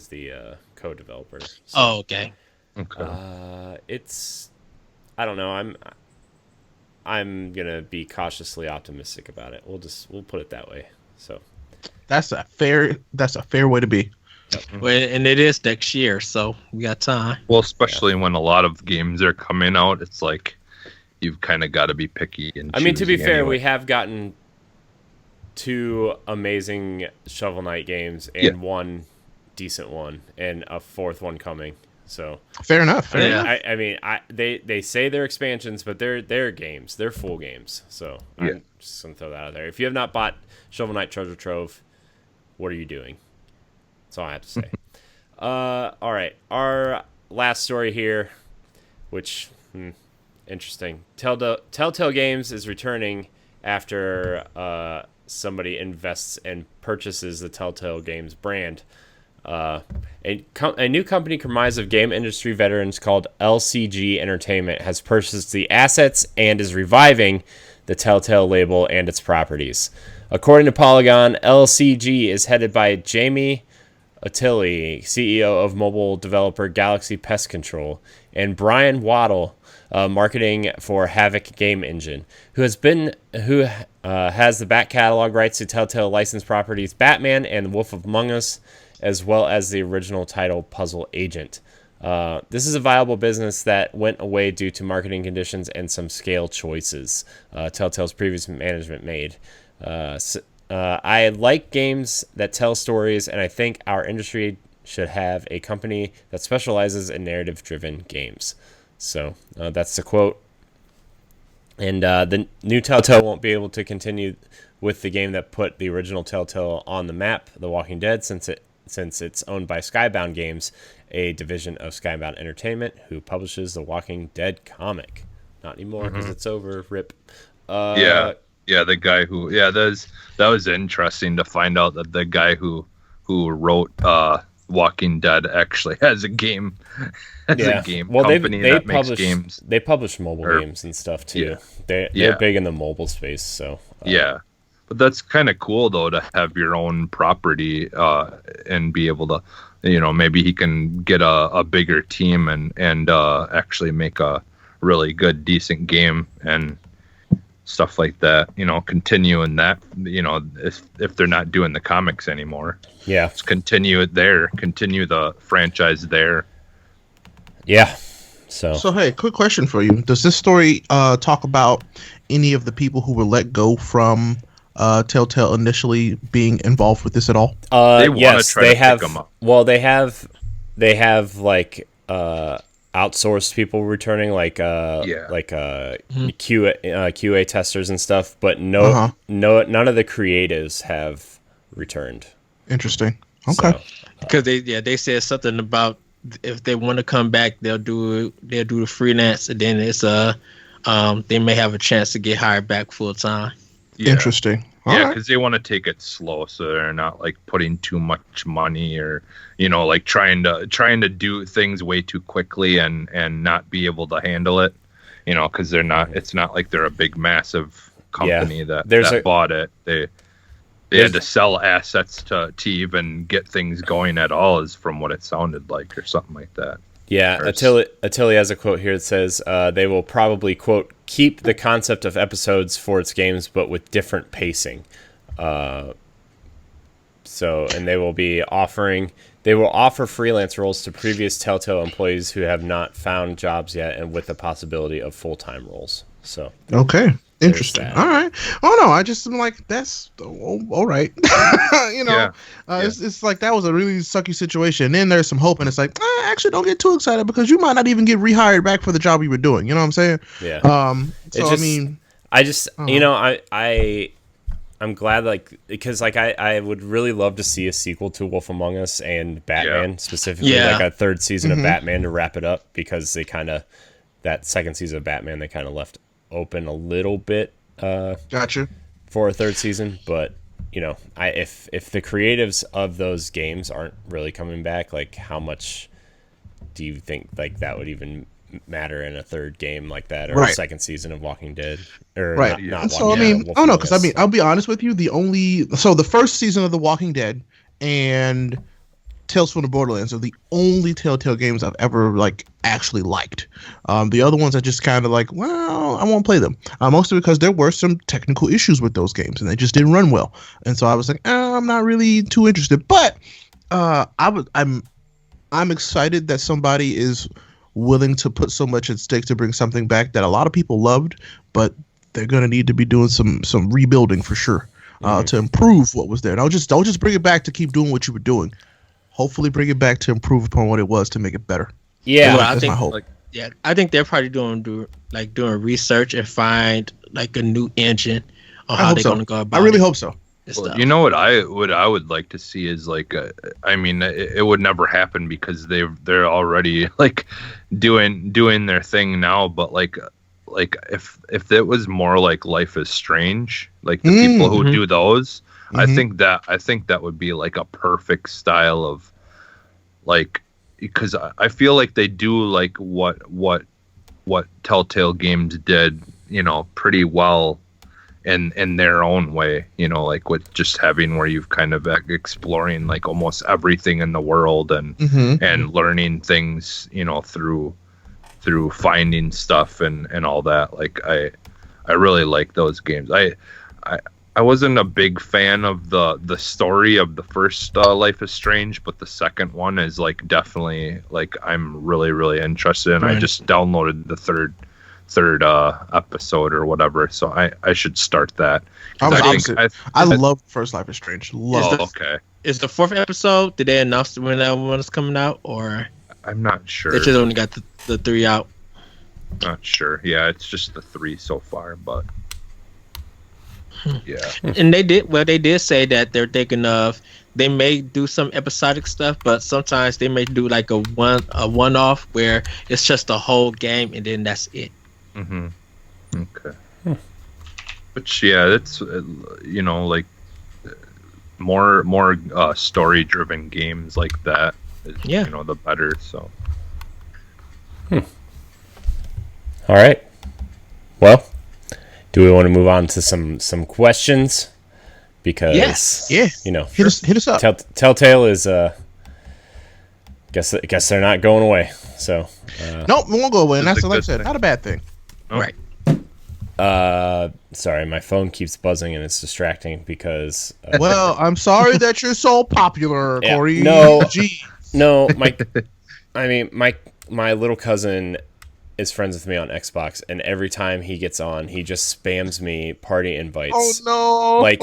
the co-developer. So, Oh, okay. okay. it's I don't know. I'm gonna be cautiously optimistic about it. We'll put it that way. So That's a fair way to be. Well, and it is next year, so we got time. Well, especially when a lot of games are coming out, it's like you've kind of got to be picky. And I mean, to be choosy fair, anyway. we have gotten 2 amazing Shovel Knight games and Yeah. 1 decent one, and a 4th one coming. So Fair enough. Fair Yeah. enough. I mean, they say they're expansions, but they're games. They're full games. So Yeah. I'm just gonna throw that out there. If you have not bought Shovel Knight Treasure Trove, what are you doing? That's all I have to say. All right, our last story here, which interesting. Telltale Games is returning after somebody invests and purchases the Telltale Games brand. A new company comprised of game industry veterans called LCG Entertainment has purchased the assets and is reviving the Telltale label and its properties. According to Polygon, LCG is headed by Jamie Attili, CEO of mobile developer Galaxy Pest Control, and Brian Waddle, marketing for Havoc Game Engine, who has the back catalog rights to Telltale licensed properties Batman and The Wolf Among Us, as well as the original title Puzzle Agent. This is a viable business that went away due to marketing conditions and some scale choices Telltale's previous management made. I like games that tell stories, and I think our industry should have a company that specializes in narrative-driven games. So that's the quote. And the new Telltale won't be able to continue with the game that put the original Telltale on the map, The Walking Dead, since it's owned by Skybound Games, a division of Skybound Entertainment, who publishes the Walking Dead comic. Not anymore because it's over. Rip. Yeah, the guy who that was interesting to find out that the guy who wrote Walking Dead actually has a game company that makes games. They publish mobile games and stuff too. They're big in the mobile space, so but that's kind of cool though to have your own property and be able to, maybe he can get a bigger team and actually make a really good decent game and stuff like that, continue in that, if they're not doing the comics anymore. Yeah. Just continue it there, continue the franchise there. Yeah. So hey, quick question for you. Does this story talk about any of the people who were let go from Telltale initially being involved with this at all? Yes, they have. Pick them up. Well, they have like outsourced people returning, like QA testers and stuff, but none of the creatives have returned. Interesting. Okay. Because they said something about if they want to come back, they'll do the freelance, and then it's they may have a chance to get hired back full time. Yeah. Interesting. Because they want to take it slow, so they're not like putting too much money or like trying to do things way too quickly and not be able to handle it. Because they're not. It's not like they're a big massive company that bought it. They had to sell assets to even get things going at all, is from what it sounded like, or something like that. Yeah, Attili has a quote here that says they will probably, quote, keep the concept of episodes for its games, but with different pacing. And they will offer freelance roles to previous Telltale employees who have not found jobs yet, and with the possibility of full-time roles. So okay. Interesting. All right. Oh no, I just am like, that's all right. It's like that was a really sucky situation. And then there's some hope, and it's like, actually, don't get too excited because you might not even get rehired back for the job you were doing. You know what I'm saying? Yeah. I'm glad, because I would really love to see a sequel to Wolf Among Us and Batman, specifically like a third season of Batman to wrap it up, because that second season of Batman they kind of left open a little bit gotcha for a third season, but if the creatives of those games aren't really coming back, like, how much do you think like that would even matter in a third game like that, or a second season of Walking Dead, or not so Walking Dead, because I'll be honest with you, the first season of The Walking Dead and Tales from the Borderlands are the only Telltale games I've ever actually liked. The other ones I just kind of like, well, I won't play them. Mostly because there were some technical issues with those games and they just didn't run well. And so I was like, I'm not really too interested. But I'm excited that somebody is willing to put so much at stake to bring something back that a lot of people loved, but they're gonna need to be doing some rebuilding for sure to improve what was there. Don't just bring it back to keep doing what you were doing. Hopefully bring it back to improve upon what it was to make it better. Yeah, I think my hope. I think they're probably doing research and find a new engine on how they're gonna go about it. I really hope so. Well, you know what I would like to see is it would never happen because they're already doing their thing now, but if it was more like Life is Strange, like the people who do those, I think that would be like a perfect style like, because I feel like they do like what Telltale Games did, pretty well in their own way, like with just having where you've kind of exploring like almost everything in the world and learning things, through finding stuff and all that. Like I really like those games. I wasn't a big fan of the story of the first Life is Strange, but the second one is like definitely like I'm really, really interested in. Right. I just downloaded the third episode or whatever, so I should start that. I was 'Cause opposite. I love First Life is Strange. Love. Oh, okay. Is the 4th episode? Did they announce when that one is coming out, or I'm not sure. they just only got the 3 out? Not sure. Yeah, it's just the 3 so far, but yeah. And they did say that they're thinking of, they may do some episodic stuff, but sometimes they may do like a one off where it's just the whole game and then that's it. Mm-hmm. Okay. But yeah, that's like more story driven games like that is, Yeah. the better. So All right. Well, do we want to move on to some questions? Because Yes. Yeah. Hit us up. Telltale is guess they're not going away. So Nope, we won't go away. And It's that's a like I good said, thing. not a bad thing. Right. sorry, my phone keeps buzzing and it's distracting because Well, I'm sorry that you're so popular, Yeah, Corey. no. Gee. no, my little cousin is friends with me on Xbox, and every time he gets on, he just spams me party invites. Oh no. Like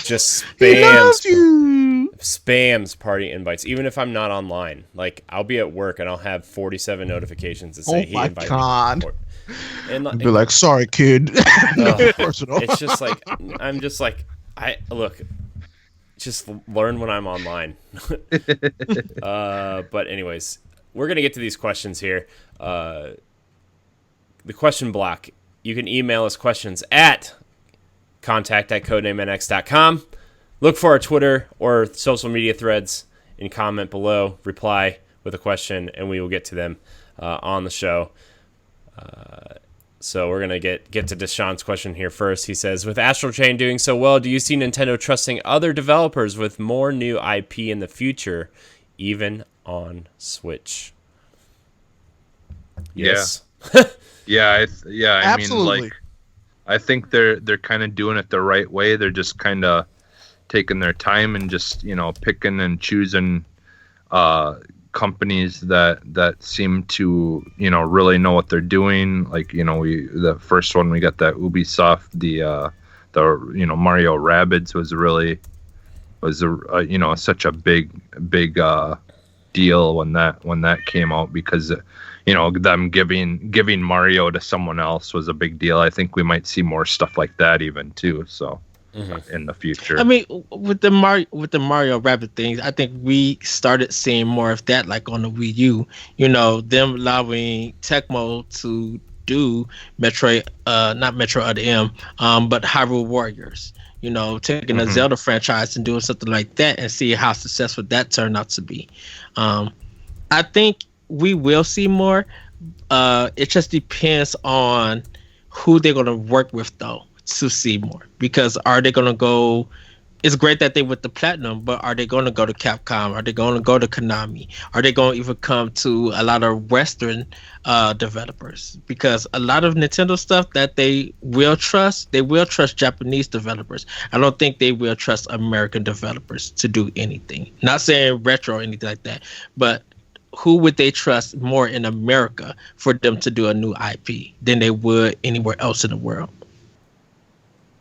just he loves you. spams party invites, even if I'm not online. Like I'll be at work and I'll have 47 notifications that say Oh he my invited God. me. And Be like, sorry, kid. Ugh. Personal. it's just like I'm just like just learn when I'm online. But anyways, we're gonna get to these questions here. The question block. You can email us questions at contact@codenamenx.com. Look for our Twitter or social media threads and comment below. Reply with a question, and we will get to them on the show. So we're going to get to Deshaun's question here first. He says, with Astral Chain doing so well, do you see Nintendo trusting other developers with more new IP in the future, even on Switch? Yes. I Absolutely. mean, like, I think they're kind of doing it the right way. They're just kind of taking their time and just picking and choosing companies that seem to really know what they're doing. Like the first one we got, that Ubisoft, the Mario Rabbids was such a big deal when that came out, because them giving Mario to someone else was a big deal. I think we might see more stuff like that even too. So in the future, I mean, with the Mario Rabbit things, I think we started seeing more of that, like on the Wii U. Them allowing Tecmo to do Metroid, not Metroid Other M, but Hyrule Warriors. Taking a Zelda franchise and doing something like that and see how successful that turned out to be. I think we will see more. It just depends on who they're going to work with, though, to see more. Because are they going to go... It's great that they with the Platinum, but are they going to go to Capcom? Are they going to go to Konami? Are they going to even come to a lot of Western developers? Because a lot of Nintendo stuff that they will trust Japanese developers. I don't think they will trust American developers to do anything. Not saying retro or anything like that, but who would they trust more in America for them to do a new IP than they would anywhere else in the world?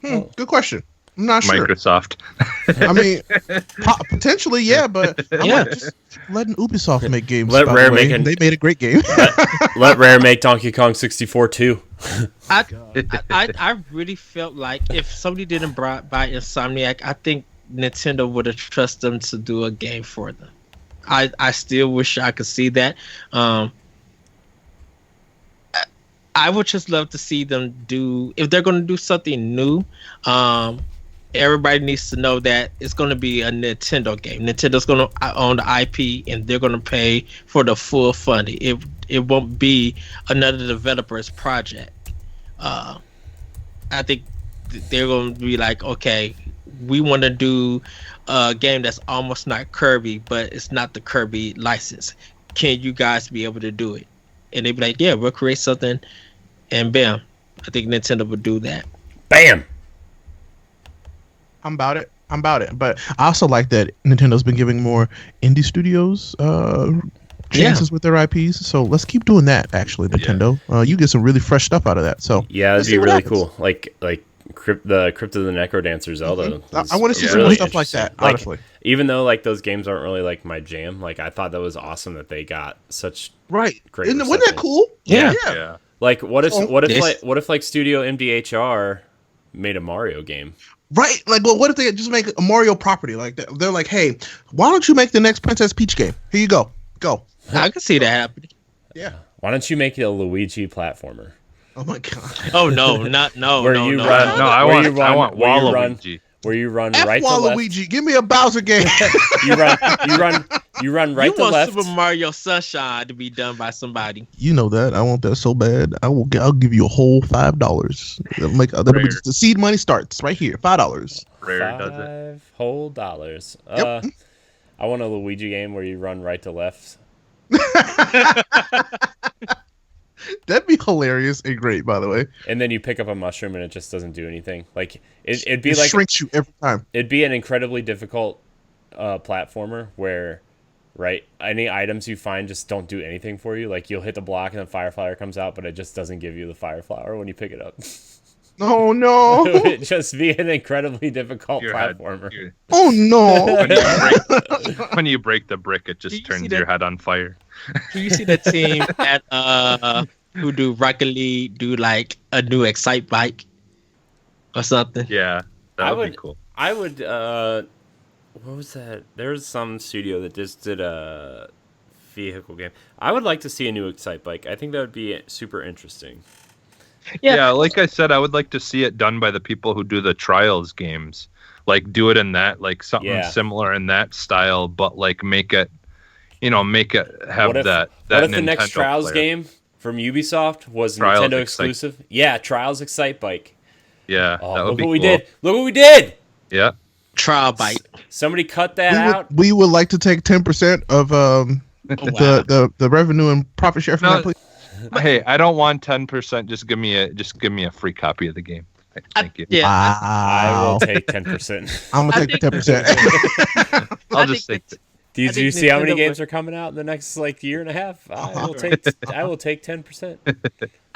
Good question. I'm not sure. Microsoft. I mean, potentially, yeah, but I'm Yeah. like, just letting Ubisoft make games. Let by Rare the way. make it. They made a great game. Let Rare make Donkey Kong 64 too. I really felt like if somebody didn't buy Insomniac, I think Nintendo would have trusted them to do a game for them. I still wish I could see that. I would just love to see them do, if they're going to do something new, everybody needs to know that it's going to be a Nintendo game. Nintendo's going to own the IP, and they're going to pay for the full funding. It won't be another developer's project. I think they're going to be like, okay, we want to do a game that's almost not Kirby, but it's not the Kirby license. Can you guys be able to do it? And they'd be like, yeah, we'll create something, and bam. I think Nintendo would do that. Bam. I'm about it. But I also like that Nintendo's been giving more indie studios chances with their IPs. So let's keep doing that. Actually, Nintendo, you get some really fresh stuff out of that. So yeah, that'd be really cool. Like the Crypt of the Necrodancer Zelda. I want to see some more stuff like that. Honestly, even though like those games aren't really like my jam, like I thought that was awesome that they got such great. Wasn't that cool? Yeah. Like what if like Studio MDHR made a Mario game? Right, like, well, what if they just make a Mario property? Like, they're like, hey, why don't you make the next Princess Peach game? Here you go. I can see that happening. Yeah. Why don't you make it a Luigi platformer? Oh my god. Oh no, Where you run? No, I want Waluigi. Where you run F right Waluigi, to left. give me a Bowser game. You run right you to want left. Super Mario Sunshine to be done by somebody. You know that. I want that so bad. I'll give you a whole $5. That'll be just the seed money starts right here. $5. Rare does it. $5 whole dollars. Yep. I want a Luigi game where you run right to left. That'd be hilarious and great, by the way. And then you pick up a mushroom and it just doesn't do anything. Like it'd be It like shrinks you every time. it'd be an incredibly difficult platformer where, right, any items you find just don't do anything for you. Like you'll hit the block and then Fire Flower comes out, but it just doesn't give you the Fire Flower when you pick it up. Oh no! It would just be an incredibly difficult platformer. Oh no! When you break the brick, it just turns your head on fire. Do you see the team at who do Rocket League do like a new Excite bike or something? Yeah, that would be cool. I would. What was that? There's some studio that just did a vehicle game. I would like to see a new Excite bike. I think that would be super interesting. Yeah, like I said, I would like to see it done by the people who do the Trials games. Like do it in that, like something similar in that style, but like make it have that. What if the Nintendo next Trials player. game from Ubisoft was Trials Nintendo Excite. exclusive? Yeah, Trials Excite bike. Yeah, Oh, that would look be what we cool. did! Look what we did! Yeah. Trial bike. Somebody cut that out. We would like to take 10% of the revenue and profit share from that, please. Hey, I don't want 10%. Just give me a free copy of the game. Thank you. Yeah, I will take 10%. I'm gonna take the 10%. I'll just take. Did you see how many games are coming out in the next year and a half? I will take 10%.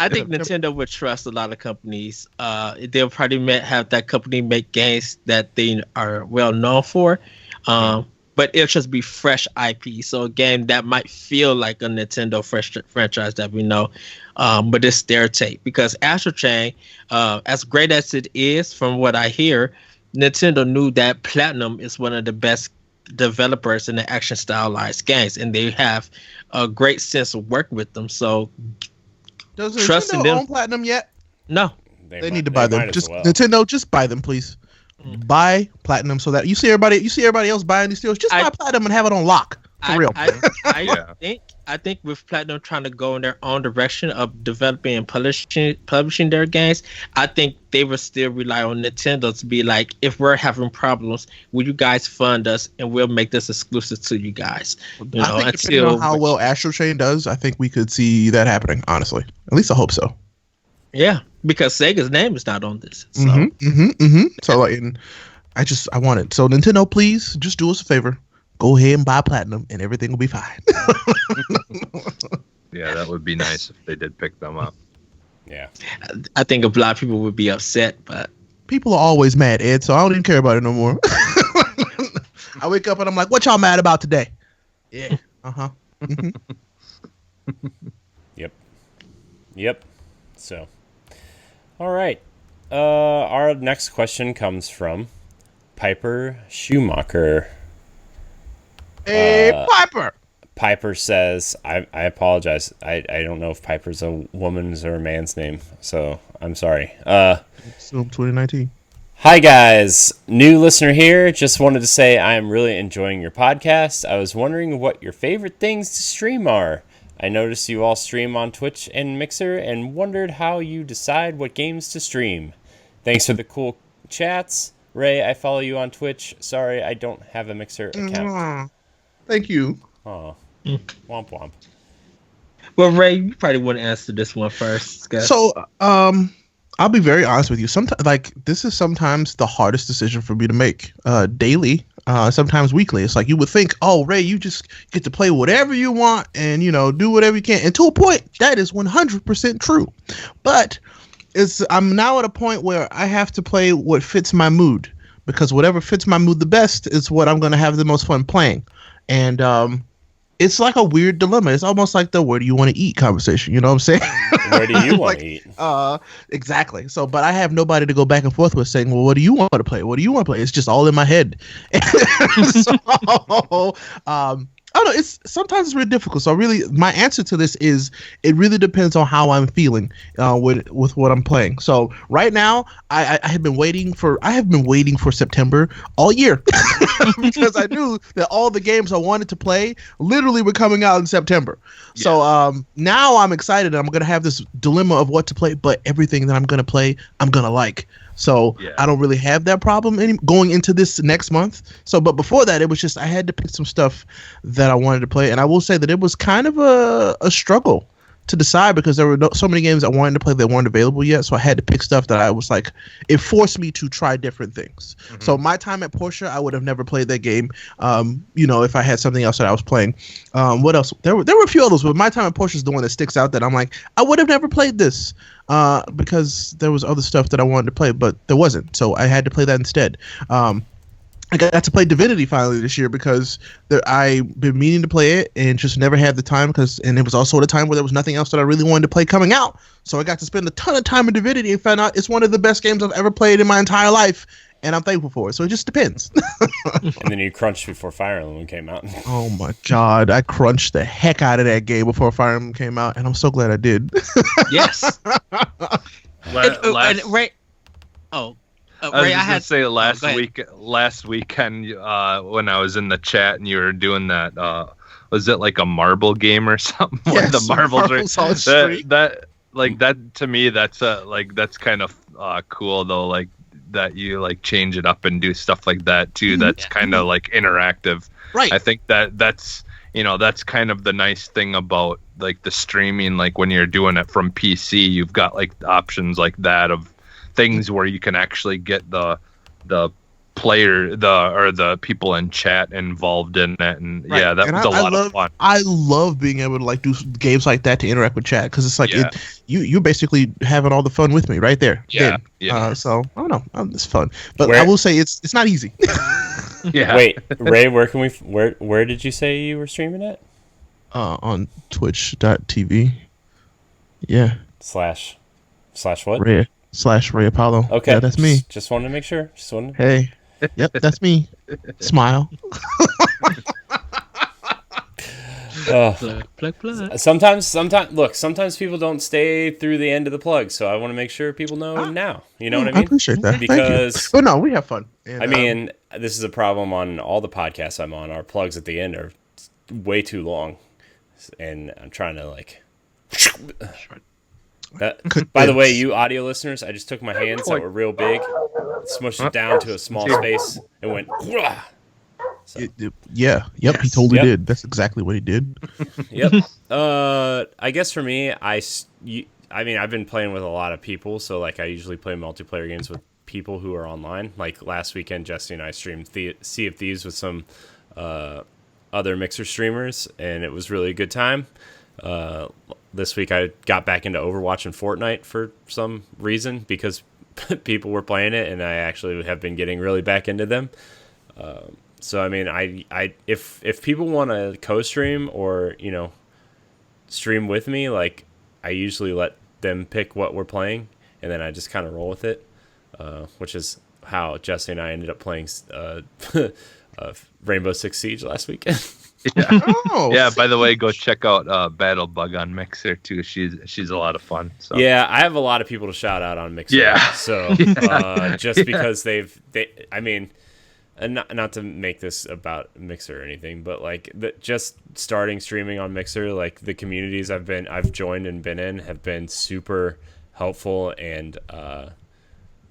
I think Nintendo would trust a lot of companies. They'll probably have that company make games that they are well known for. But it'll just be fresh IP. So a game that might feel like a Nintendo franchise that we know, but it's their take. Because Astral Chain, as great as it is, from what I hear, Nintendo knew that Platinum is one of the best developers in the action stylized games, and they have a great sense of working with them. So Does trusting Nintendo them, own Platinum yet? no. They need to buy them. might as Just well. Nintendo, just buy them, please. Buy Platinum so that you see everybody else buying these deals. Just buy Platinum and have it on lock. For real. I think with Platinum trying to go in their own direction of developing and publishing their games, I think they would still rely on Nintendo to be like, if we're having problems, will you guys fund us and we'll make this exclusive to you guys? You know, I think depending on how well Astral Chain does, I think we could see that happening, honestly. At least I hope so. Yeah, because Sega's name is not on this. So. So like, I want it. So Nintendo, please just do us a favor. Go ahead and buy Platinum, and everything will be fine. Yeah, that would be nice if they did pick them up. Yeah. I think a lot of people would be upset, but People are always mad, Ed, so I don't even care about it no more. I wake up and I'm like, what y'all mad about today? Yeah. Uh-huh. Yep. So, all right. Our next question comes from Piper Schumacher. Hey, Piper. Piper says, I apologize. I don't know if Piper's a woman's or a man's name, so I'm sorry. Assume 2019. Hi guys, new listener here. Just wanted to say I am really enjoying your podcast. I was wondering what your favorite things to stream are. I noticed you all stream on Twitch and Mixer and wondered how you decide what games to stream. Thanks for the cool chats. Ray, I follow you on Twitch. Sorry, I don't have a Mixer account. Thank you. Oh, womp womp. Well, Ray, you probably want to answer this one first. Scott. So, I'll be very honest with you. Sometimes, like, this is sometimes the hardest decision for me to make. Daily, sometimes weekly. It's like you would think, oh, Ray, you just get to play whatever you want and do whatever you can. And to a point, that is 100% true. But I'm now at a point where I have to play what fits my mood, because whatever fits my mood the best is what I'm going to have the most fun playing. And it's like a weird dilemma. It's almost like the where do you want to eat conversation. You know what I'm saying? Where do you want to eat? Exactly. So, but I have nobody to go back and forth with saying, well, what do you want to play? What do you want to play? It's just all in my head. So, I don't know. Sometimes it's really difficult. So really, my answer to this is it really depends on how I'm feeling with what I'm playing. So right now, I have been waiting for September all year because I knew that all the games I wanted to play literally were coming out in September. Yes. So now I'm excited. I'm gonna have this dilemma of what to play, but everything that I'm gonna play, I'm gonna like. So yeah. I don't really have that problem going into this next month. So, but before that, it was just I had to pick some stuff that I wanted to play, and I will say that it was kind of a struggle to decide because there were so many games I wanted to play that weren't available yet. So I had to pick stuff that I was like, it forced me to try different things. Mm-hmm. So my time at Porsche, I would have never played that game. If I had something else that I was playing. What else? There were a few others, but my time at Porsche is the one that sticks out that I'm like, I would have never played this. Because there was other stuff that I wanted to play, but there wasn't. So I had to play that instead. I got to play Divinity finally this year because I've been meaning to play it and just never had the time and it was also at a time where there was nothing else that I really wanted to play coming out. So I got to spend a ton of time in Divinity and found out it's one of the best games I've ever played in my entire life. And I'm thankful for it. So it just depends. And then you crunched before Fire Emblem came out. Oh my God. I crunched the heck out of that game before Fire Emblem came out. And I'm so glad I did. Yes. Ray, I had to say last weekend when I was in the chat and you were doing that, was it like a marble game or something? Yes, where the marbles are that to me, that's kind of cool though. Like that you like change it up and do stuff like that too. That's kind of like interactive. Right. I think that's that's kind of the nice thing about like the streaming. Like when you're doing it from PC, you've got like options like that of things where you can actually get the player or the people in chat involved in it, and right. Yeah, that was a lot of fun. I love being able to like do games like that to interact with chat because it's like you're basically having all the fun with me right there. Yeah, so I don't know, it's fun, but I will say it's not easy. Yeah. Wait, Ray, where did you say you were streaming it? On Twitch.tv. Yeah. Slash what? Ray / Apollo. Okay. Yeah, that's me. Just wanted to make sure. Hey. Yep, that's me. Smile. Plug. Sometimes people don't stay through the end of the plug, so I want to make sure people know now. You know what I mean? I appreciate that. Because, but no, we have fun. And, I mean, this is a problem on all the podcasts I'm on. Our plugs at the end are way too long, and I'm trying to like. By the way, you audio listeners, I just took my hands that were real big, smushed it down to a small space, and went. So. Yep, he totally did. That's exactly what he did. Yep. I guess for me, I've been playing with a lot of people, so like I usually play multiplayer games with people who are online. Like last weekend, Jesse and I streamed Sea of Thieves with some other Mixer streamers, and it was really a good time. This week I got back into Overwatch and Fortnite for some reason because people were playing it, and I actually have been getting really back into them. So I mean, if people want to co-stream or stream with me, like I usually let them pick what we're playing, and then I just kind of roll with it, which is how Jesse and I ended up playing Rainbow Six Siege last weekend. Yeah. Oh, Yeah, by the way, go check out Battle Bug on Mixer too. She's a lot of fun. So. Yeah, I have a lot of people to shout out on Mixer. Yeah. So just because I mean, and not to make this about Mixer or anything, but like just starting streaming on Mixer, like the communities I've joined and been in have been super helpful and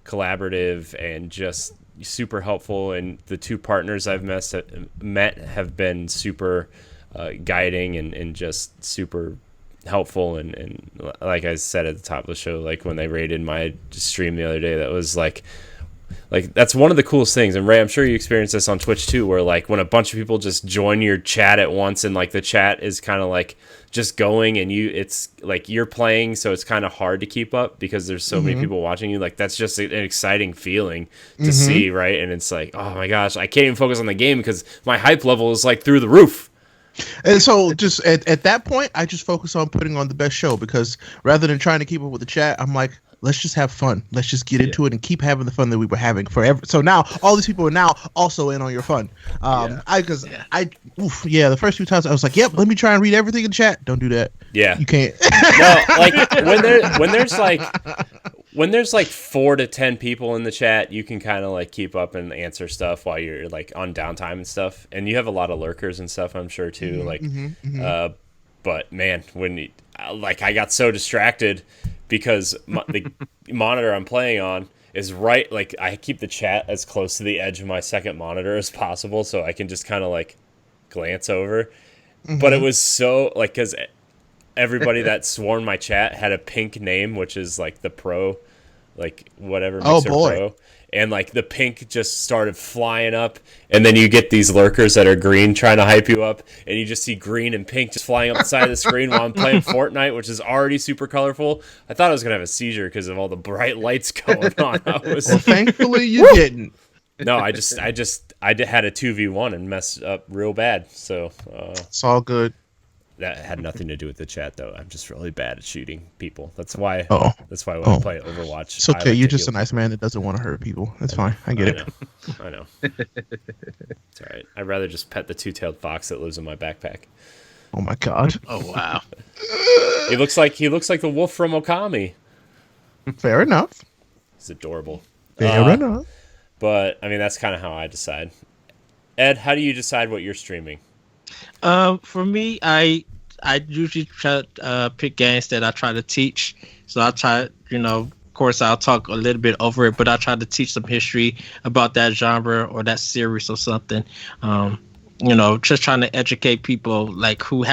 collaborative and just super helpful, and the two partners I've met have been super guiding and just super helpful, and like I said at the top of the show, like when they rated my stream the other day, that was like that's one of the coolest things. And Ray, I'm sure you experienced this on Twitch too, where like when a bunch of people just join your chat at once, and like the chat is kind of like just going, and it's like you're playing, so it's kind of hard to keep up because there's so many people watching you. Like that's just an exciting feeling to see, right? And it's like, oh my gosh, I can't even focus on the game because my hype level is like through the roof. And so just at that point, I just focus on putting on the best show, because rather than trying to keep up with the chat, I'm like, let's just have fun. Let's just get into it and keep having the fun that we were having forever. So now all these people are now also in on your fun. The first few times I was like, yep, let me try and read everything in chat. Don't do that. Yeah. You can't. No, like when there's like 4 to 10 people in the chat, you can kind of like keep up and answer stuff while you're like on downtime and stuff. And you have a lot of lurkers and stuff, I'm sure too. But man, I got so distracted because the monitor I'm playing on is right. Like I keep the chat as close to the edge of my second monitor as possible, so I can just kind of like glance over. But it was so like, because everybody that swarmed my chat had a pink name, which is like the pro, like whatever. Mixer Pro. And like the pink just started flying up, and then you get these lurkers that are green trying to hype you up, and you just see green and pink just flying up the side of the screen while I'm playing Fortnite, which is already super colorful. I thought I was gonna have a seizure because of all the bright lights going on. Well, thankfully you didn't. No, I had a 2v1 and messed up real bad. So it's all good. That had nothing to do with the chat, though. I'm just really bad at shooting people. That's why. Oh. That's why when I play Overwatch, it's okay. You're just a nice man that doesn't want to hurt people. That's fine. I get it. I know. It's all right. I'd rather just pet the two-tailed fox that lives in my backpack. Oh my god. Oh wow. He looks like the wolf from Okami. Fair enough. He's adorable. Fair enough. But I mean, that's kind of how I decide. Ed, how do you decide what you're streaming? For me, I usually try to pick games that I try to teach. So I try, of course, I'll talk a little bit over it, but I try to teach some history about that genre or that series or something. Just trying to educate people like who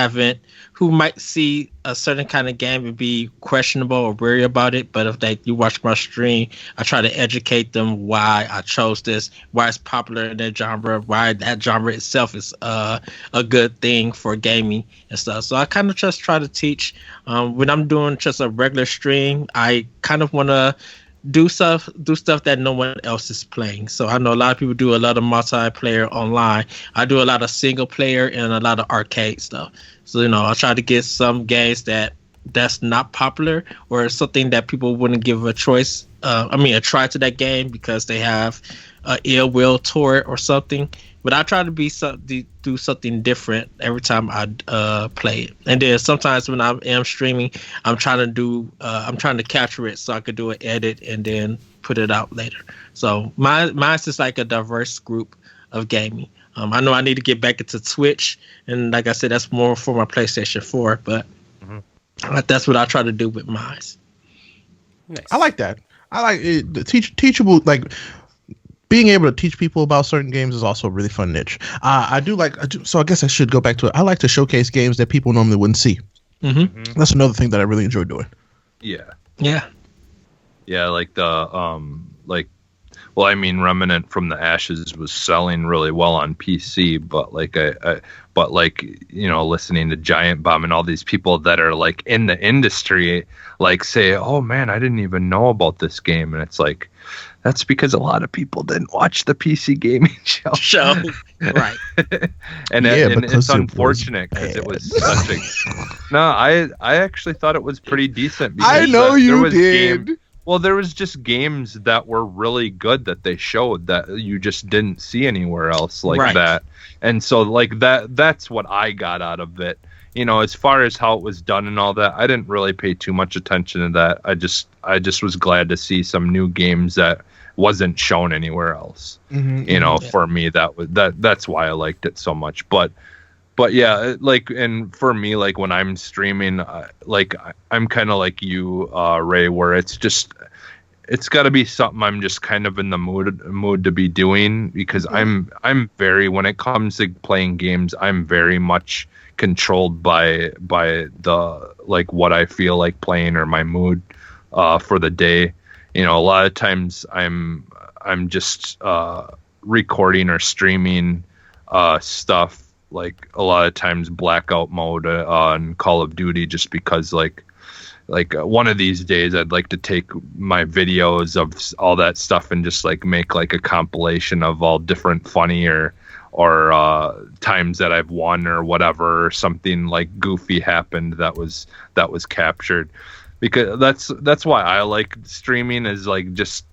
might see a certain kind of game and be questionable or worry about it. But if you watch my stream, I try to educate them why I chose this, why it's popular in that genre, why that genre itself is a good thing for gaming and stuff. So I kind of just try to teach. When I'm doing just a regular stream, I kind of want to do stuff that no one else is playing. So I know a lot of people do a lot of multiplayer online. I do a lot of single player and a lot of arcade stuff. So I try to get some games that's not popular or something that people wouldn't give a choice. A try to that game because they have ill will toward it or something. But I try to do something different every time I play it. And then sometimes when I am streaming, I'm trying to capture it so I could do an edit and then put it out later. So mine's just like a diverse group of gaming. I know I need to get back into Twitch, and like I said, that's more for my PlayStation 4. But that's what I try to do with mine. Nice. I like that. I like it. The teachable, like being able to teach people about certain games is also a really fun niche. So I guess I should go back to it. I like to showcase games that people normally wouldn't see. That's another thing that I really enjoy doing. Yeah. Yeah, like Remnant from the Ashes was selling really well on PC, but listening to Giant Bomb and all these people that are like in the industry, like say, "Oh man, I didn't even know about this game," and it's like, that's because a lot of people didn't watch the PC gaming show. Right? and it's unfortunate because it was such a. No, I actually thought it was pretty decent. Because I know you did. Well, there was just games that were really good that they showed that you just didn't see anywhere else like Right. that. And so like that's what I got out of it. You know, as far as how it was done and all that, I didn't really pay too much attention to that. I just was glad to see some new games that wasn't shown anywhere else. You know, for me that's why I liked it so much. But yeah, like, and for me, like when I'm streaming, I'm kind of like you, Ray, where it's got to be something I'm just kind of in the mood to be doing, because I'm very, when it comes to playing games, I'm very much controlled by the, like, what I feel like playing or my mood for the day. You know, a lot of times I'm just recording or streaming stuff, like a lot of times blackout mode on Call of Duty, just because like one of these days I'd like to take my videos of all that stuff and just like make like a compilation of all different funny or times that I've won or whatever, or something like goofy happened that was captured. Because that's why I like streaming, is like just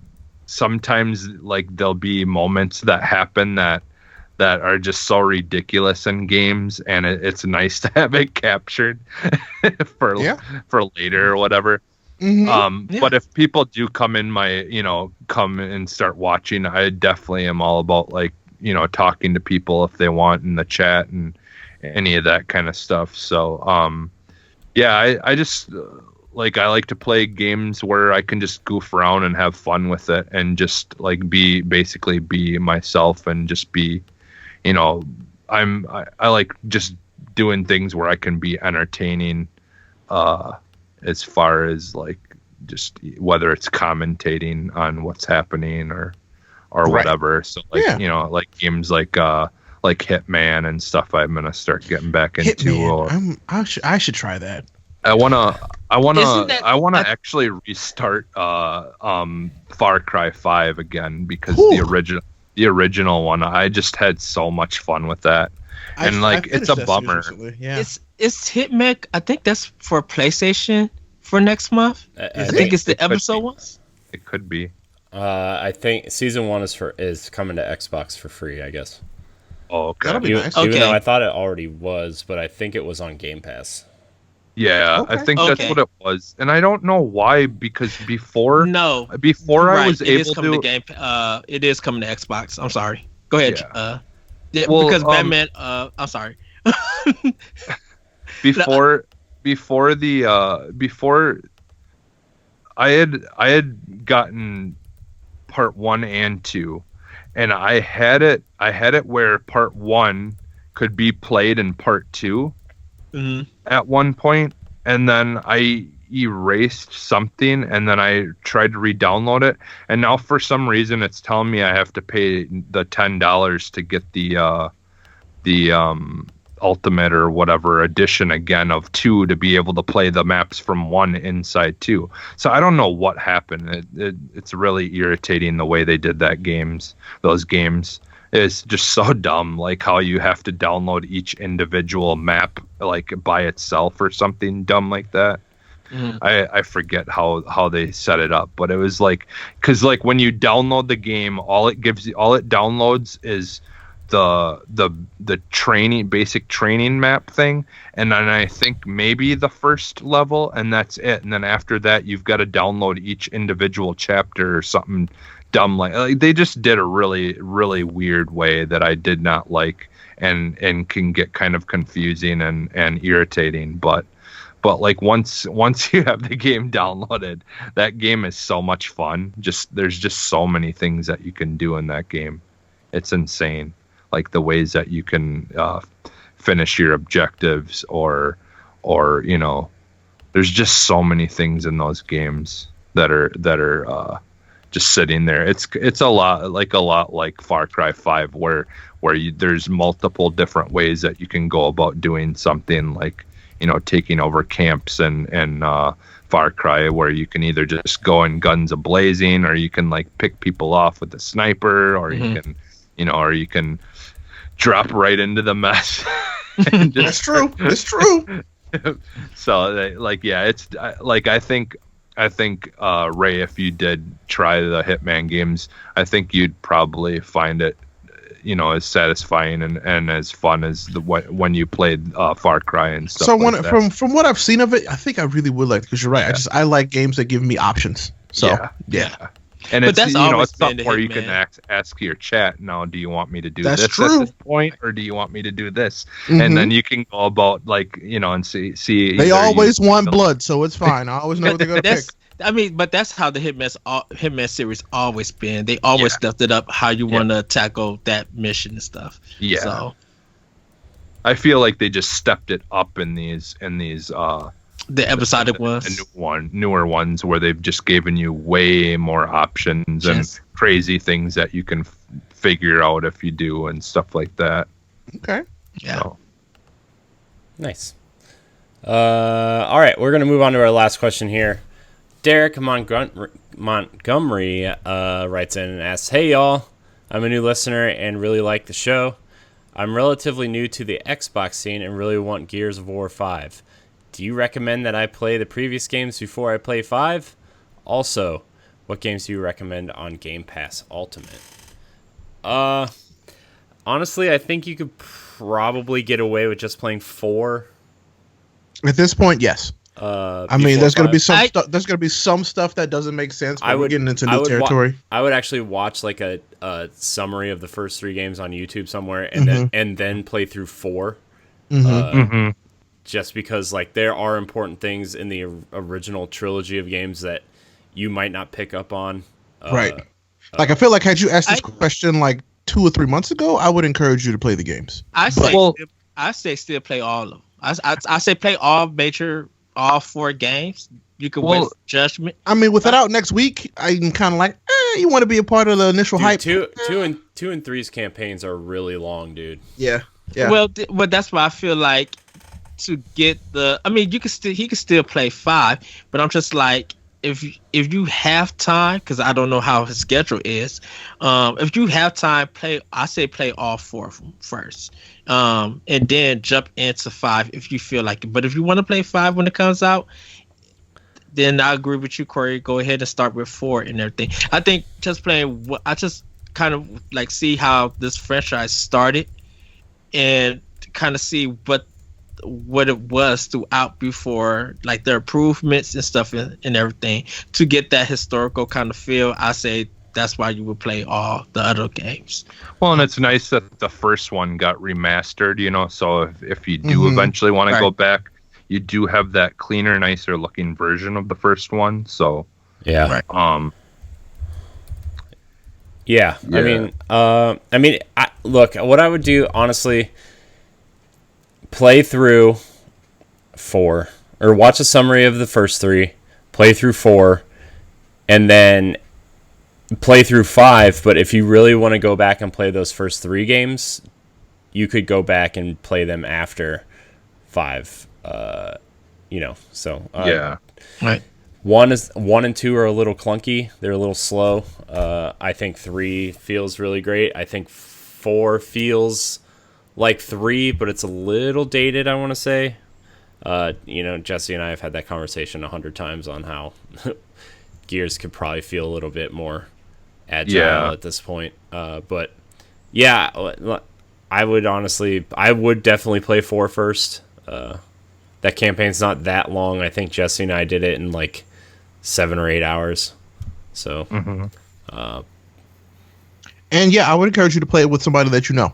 sometimes like there'll be moments that happen that are just so ridiculous in games, and it's nice to have it captured for later or whatever. But if people do come and start watching, I definitely am all about, like, you know, talking to people if they want in the chat and any of that kind of stuff. So I just I like to play games where I can just goof around and have fun with it, and just like be myself, and just be, you know, I like just doing things where I can be entertaining, as far as like just whether it's commentating on what's happening or whatever. So you know, like games like Hitman and stuff, I'm gonna start getting back into. Hitman. I should try that. I wanna actually restart Far Cry 5 again, because the original one, I just had so much fun with that. And it's a bummer. Yeah. It's Hitman. I think that's for PlayStation for next month. I think it's the episode ones. It could be. I think season 1 is coming to Xbox for free, I guess. Oh, okay. That'll be nice. Even though I thought it already was, but I think it was on Game Pass. Yeah, Okay. I think that's what it was, and I don't know why, because before I was able to. It is coming to Xbox. I'm sorry. Go ahead. Yeah. Well, because Batman. I'm sorry. before I had gotten part 1 and 2, and I had it where part 1 could be played in part 2. At one point, and then I erased something, and then I tried to re-download it, and now for some reason it's telling me I have to pay the $10 to get the ultimate or whatever edition again of 2 to be able to play the maps from 1 inside 2. So I don't know what happened. It's really irritating the way they did those games. It's just so dumb, like how you have to download each individual map like by itself or something dumb like that. I forget how they set it up, but it was like, because like when you download the game, all it downloads is the basic training map thing, and then I think maybe the first level, and that's it. And then after that, you've got to download each individual chapter or something dumb like they just did a really, really weird way that I did not like, and can get kind of confusing and irritating. But like once you have the game downloaded, that game is so much fun. There's just so many things that you can do in that game. It's insane, like the ways that you can finish your objectives, or you know, there's just so many things in those games that are just sitting there. It's a lot like Far Cry 5, where there's multiple different ways that you can go about doing something, like, you know, taking over camps and Far Cry, where you can either just go in guns a-blazing, or you can like pick people off with a sniper, or you can drop right into the mess. That's true. It's true. So like, yeah, it's like, I think Ray, if you did try the Hitman games, I think you'd probably find it, as satisfying and as fun as when you played Far Cry and stuff. So like that. from what I've seen of it, I think I really would like it, because you're right. Yeah. I like games that give me options. So yeah. And But it's that's it's always something been the where you can Hitman. ask your chat now. Do you want me to do That's this true. at this point, or do you want me to do this? Mhm. And then you can go about and see. They either always you- want blood, so it's fine. I always know what they're gonna pick. But that's how the Hitman series always been. They always stepped it up how you want to tackle that mission and stuff. Yeah. So I feel like they just stepped it up in these the episodic ones. the newer ones where they've just given you way more options and Yes. crazy things that you can figure out if you do and stuff like that. Okay. Yeah. So, Nice. All right, we're going to move on to our last question here. Derek Montgomery writes in and asks, "Hey, y'all. I'm a new listener and really like the show. I'm relatively new to the Xbox scene and really want Gears of War 5. Do you recommend that I play the previous games before I play 5? Also, what games do you recommend on Game Pass Ultimate?" Honestly, I think you could probably get away with just playing 4. At this point, yes. I mean, before there's gonna 5. be some stuff. There's gonna be some stuff that doesn't make sense. But we're getting into new territory. I would actually watch like a summary of the first 3 games on YouTube somewhere, and then play through 4. Just because like there are important things in the original trilogy of games that you might not pick up on. Right. Like I feel like had you asked this question like 2 or 3 months ago, I would encourage you to play the games. I say still play all of them. I say play all 4 games. You can win Judgment. I mean, with it out next week, I'm kind of like, you want to be a part of the initial hype. 2 and 3's campaigns are really long, dude. Yeah. Well, that's why I feel like to get the. I mean, he can still play 5, but I'm just like, if you have time, because I don't know how his schedule is. If you have time, I say play all 4 of them first, and then jump into 5 if you feel like it. But if you want to play 5 when it comes out, then I agree with you, Corey. Go ahead and start with 4 and everything. I think just playing. I just kind of like see how this franchise started, and kind of see what it was throughout before, like their improvements and stuff and everything, to get that historical kind of feel. I say that's why you would play all the other games. Well, and it's nice that the first one got remastered, so if you do eventually want to go back, you do have that cleaner, nicer looking version of the first one. So yeah. Right. Yeah. Look, what I would do, honestly, play through 4, or watch a summary of the first 3, play through 4, and then play through 5. But if you really want to go back and play those first 3 games, you could go back and play them after 5. Right. 1 and 2 are a little clunky. They're a little slow. I think 3 feels really great. I think 4 feels like 3, but it's a little dated, I want to say. Jesse and I have had that conversation 100 times on how Gears could probably feel a little bit more agile at this point. But yeah, I would definitely play 4 first. That campaign's not that long. I think Jesse and I did it in like 7 or 8 hours. So, and yeah, I would encourage you to play it with somebody that you know.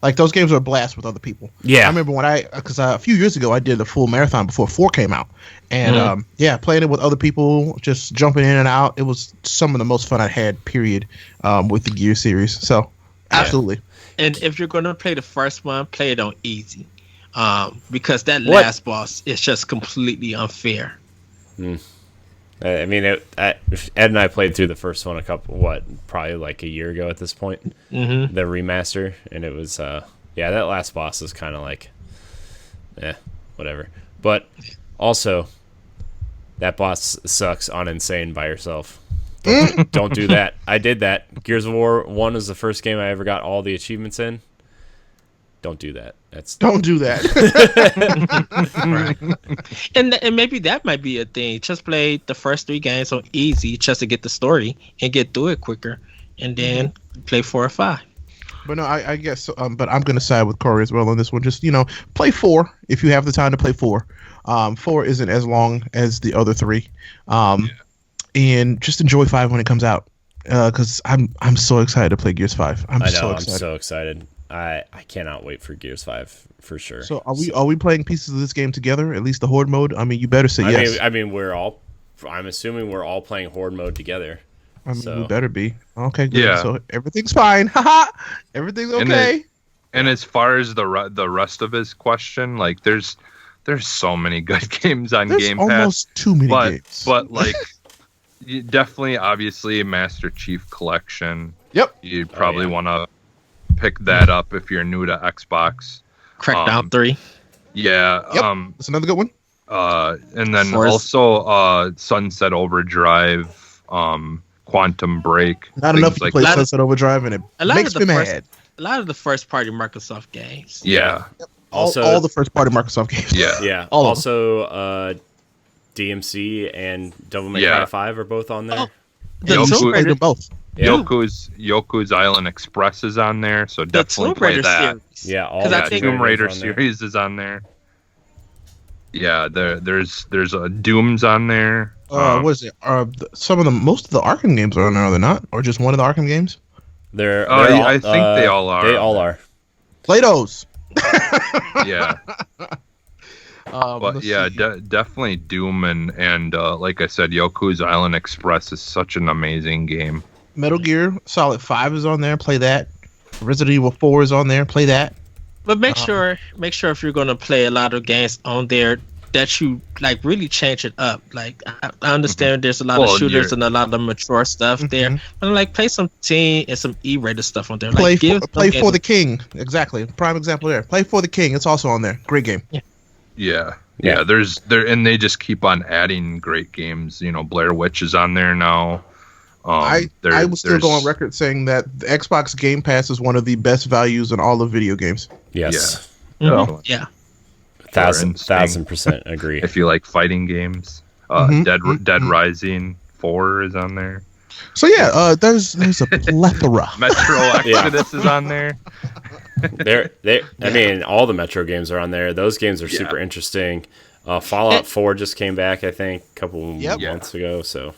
Like those games are a blast with other people. Yeah. I remember because a few years ago I did a full marathon before 4 came out, and playing it with other people, just jumping in and out. It was some of the most fun I had. Period. With the Gear series. So absolutely. And if you're gonna play the first one, play it on easy, because that last boss is just completely unfair. I mean, Ed and I played through the first one probably like a year ago at this point, the remaster, and it was, that last boss is kind of like, whatever. But also, that boss sucks on Insane by yourself. Don't do that. I did that. Gears of War 1 was the first game I ever got all the achievements in. don't do that. That's Don't do that. And maybe that might be a thing. Just play the first 3 games on easy, just to get the story and get through it quicker, and then play 4 or 5. But no, I guess. But I'm gonna side with Corey as well on this one. Just play 4 if you have the time to play 4. 4 isn't as long as the other 3, and just enjoy 5 when it comes out. Because I'm so excited to play Gears 5. I know. So I'm excited. so excited. I cannot wait for Gears 5 for sure. So are we playing pieces of this game together? At least the Horde mode. I mean, you better say yes. I mean, I'm assuming we're all playing Horde mode together. I mean, So- we better be. Okay, good. Yeah. So everything's fine. Haha. Everything's And okay. And as far as the rest of his question, like there's so many good games on There's Game Pass, almost too many games. but like you definitely, obviously, Master Chief Collection. Yep. You'd probably yeah. want to pick that up if you're new to Xbox. Crackdown 3. Yeah. Yep. That's another good one. And then Force. also Sunset Overdrive, Quantum Break. Not things enough you like play that. Sunset Overdrive, and it A lot makes of me the mad. A lot of the first party Microsoft games. Yeah. Also- all the first party Microsoft games. Yeah. Yeah. All of Also, DMC and Devil May Yeah. Cry 5 are both on there. Oh, The Yoku- Tomb Played Raider, them both. Yeah. Yoku's Island Express is on there, so the definitely Tomb play Raider that. series. Yeah, all 'Cause the I Yeah, think- Tomb Raider games are on there. series is on there. Yeah, there's a Doom's on there. What is it? Most of the Arkham games are on there, are they not? Or just one of the Arkham games? They're Oh, all, yeah, I think they all are. They all are. Play-Dohs. Yeah, but Let's yeah, see. definitely Doom and like I said, Yoku's Island Express is such an amazing game. Metal Gear Solid 5 is on there. Play that. Resident Evil 4 is on there. Play that. But make sure if you're gonna play a lot of games on there that you like really change it up. Like I understand there's a lot Well, of shooters you're- and a lot of mature stuff there, Mhm. but like play some teen and some E-rated stuff on there. Play Like give play some for games- the King. Exactly. Prime example there. Play for the King. It's also on there. Great game. Yeah, Yeah. yeah. And they just keep on adding great games. Blair Witch is on there now. I will still go on record saying that the Xbox Game Pass is one of the best values in all of video games. Yes. Mhm. Yeah. Thousand Instinct. percent agree. If you like fighting games, Mhm, Dead mhm. Rising 4 is on there. So yeah, there's a plethora. Metro Yeah. Exodus is on there. I mean, all the Metro games are on there. Those games are Yeah. super interesting. Fallout 4 just came back, I think, a couple Yep. months ago. So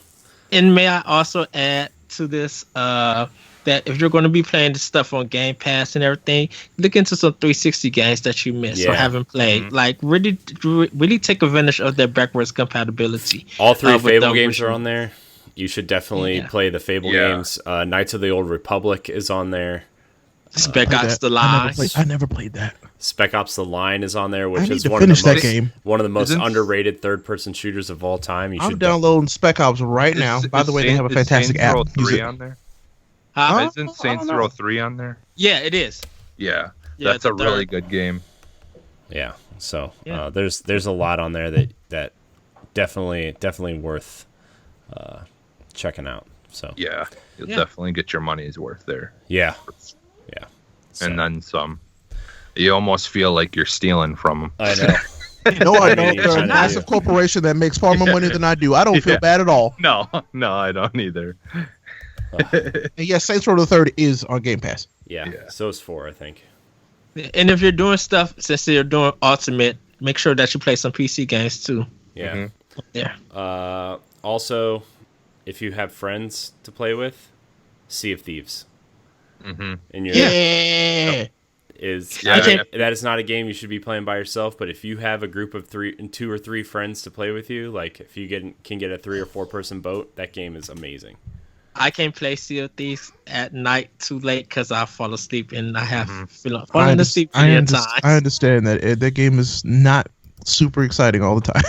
And may I also add to this that if you're going to be playing the stuff on Game Pass and everything, look into some 360 games that you missed or Yeah. haven't played. Mhm. Like really take advantage of their backwards compatibility. all 3 with Fable the games are original. on there. You should definitely Yeah. play the Fable Yeah. games. Knights of the Old Republic is on there. Spec Played Ops that. The I Line. never played that. Spec Ops: The Line is on there, I which need is to one finish of the that most, game. one of the most Isn't- underrated third-person shooters of all time. You I'm should downloading Spec Ops right now. By the way, they have a fantastic app. Saints Row Use 3 it. on there? Huh? Isn't I Saints don't know. Row 3 on there? Yeah, it is. Yeah, Yeah, that's it's a the really third. good game. Yeah. So Yeah. there's a lot on there that definitely worth checking out. So Yeah, you'll Yeah. definitely get your money's worth there, yeah. So, and then some. You almost feel like you're stealing from them. I know. No, I What are don't. you They're a trying to massive do? corporation that makes far more money than I do. I don't feel Yeah. bad at all. No, I don't either. And yes, Saints Row the Third is on Game Pass. Yeah. Yeah. So is 4, I think. And if you're doing stuff, since you're doing Ultimate, make sure that you play some PC games too. Yeah. Mhm. Yeah. Also, if you have friends to play with, Sea of Thieves. Mm-hmm. In your Yeah. is Yeah, that is not a game you should be playing by yourself. But if you have a group of 2 or 3 friends to play with you, like if you can get a 3 or 4 person boat, that game is amazing. I can't play Sea of Thieves at night too late because I fall asleep and I have Mhm. fallen asleep many times. I understand that that game is not super exciting all the time.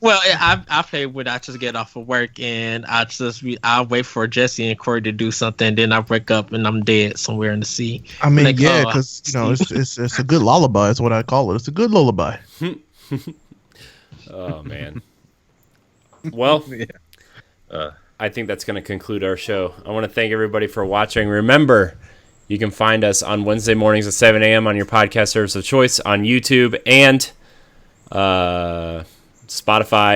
Well, I play when I just get off of work and I wait for Jesse and Corey to do something. Then I wake up and I'm dead somewhere in the sea. I mean, Like, yeah, oh, because it's a good lullaby. Is what I call it. It's a good lullaby. Oh man. Well, Uh, I think that's going to conclude our show. I want to thank everybody for watching. Remember, You can find us on Wednesday mornings at 7 a.m. on your podcast service of choice, on YouTube, and Spotify,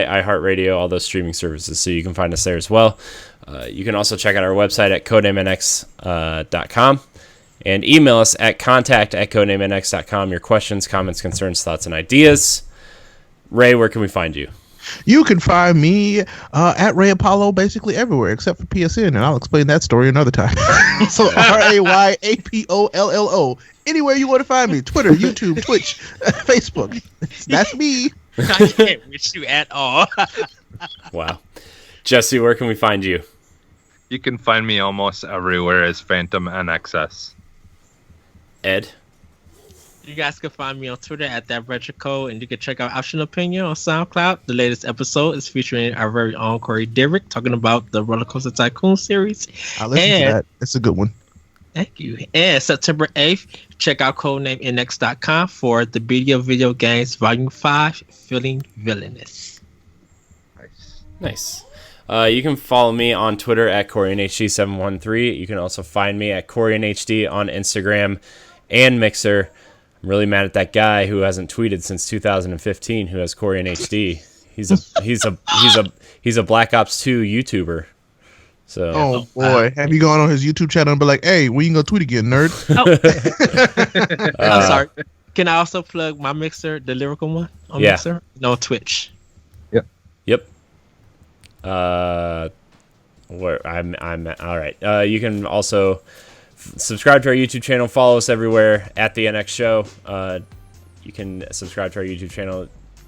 iHeartRadio, all those streaming services. So you can find us there as well. You can also check out our website at codenamenx.com and email us at contact@codenamenx.com. Your questions, comments, concerns, thoughts, and ideas. Ray, where can we find you? You can find me at Ray Apollo basically everywhere except for PSN, and I'll explain that story another time. So RayAPOLLO. Anywhere you want to find me. Twitter, YouTube, Twitch, Facebook. That's me. I can't reach you at all. Wow. Jesse, where can we find you? You can find me almost everywhere as Phantom NXS. Ed? You guys can find me on Twitter at ThatRetroCode, and you can check out Optional Opinion on SoundCloud. The latest episode is featuring our very own Corey Derrick talking about the Roller Coaster Tycoon series. I'll listen to that. It's a good one. Thank you. And September 8th, check out codenamenx.com for the Video Games Volume 5, Feeling Villainous. Nice. You can follow me on Twitter at CoreyNHD713. You can also find me at CoreyNHD on Instagram and Mixer. I'm really mad at that guy who hasn't tweeted since 2015 who has CoreyNHD. He's a Black Ops 2 YouTuber. So Oh boy, have you gone on his YouTube channel and be like, "Hey, when you gonna tweet again, nerd?" I'm sorry. Can I also plug my Mixer, the lyrical one on Yeah. Mixer? No, Twitch. Yep. Where I'm all right. You can also subscribe to our YouTube channel. Follow us everywhere at the NX Show. You can subscribe to our YouTube channel,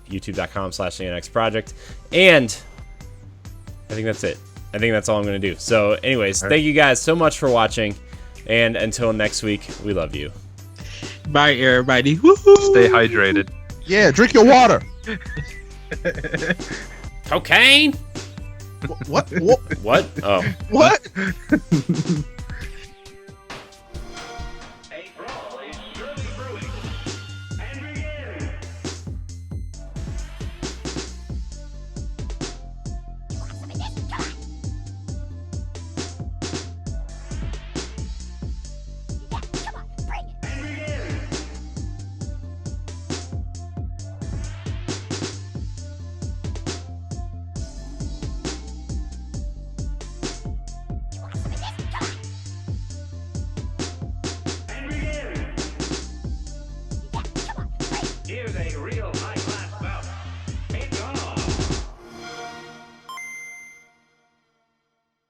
youtube.com/the NX Project, and I think that's it. I think that's all I'm gonna do. So, anyways, thank you guys so much for watching, and until next week, we love you. Bye, everybody. Woo-hoo! Stay hydrated. Yeah, drink your water. Cocaine? What? What? Oh. What?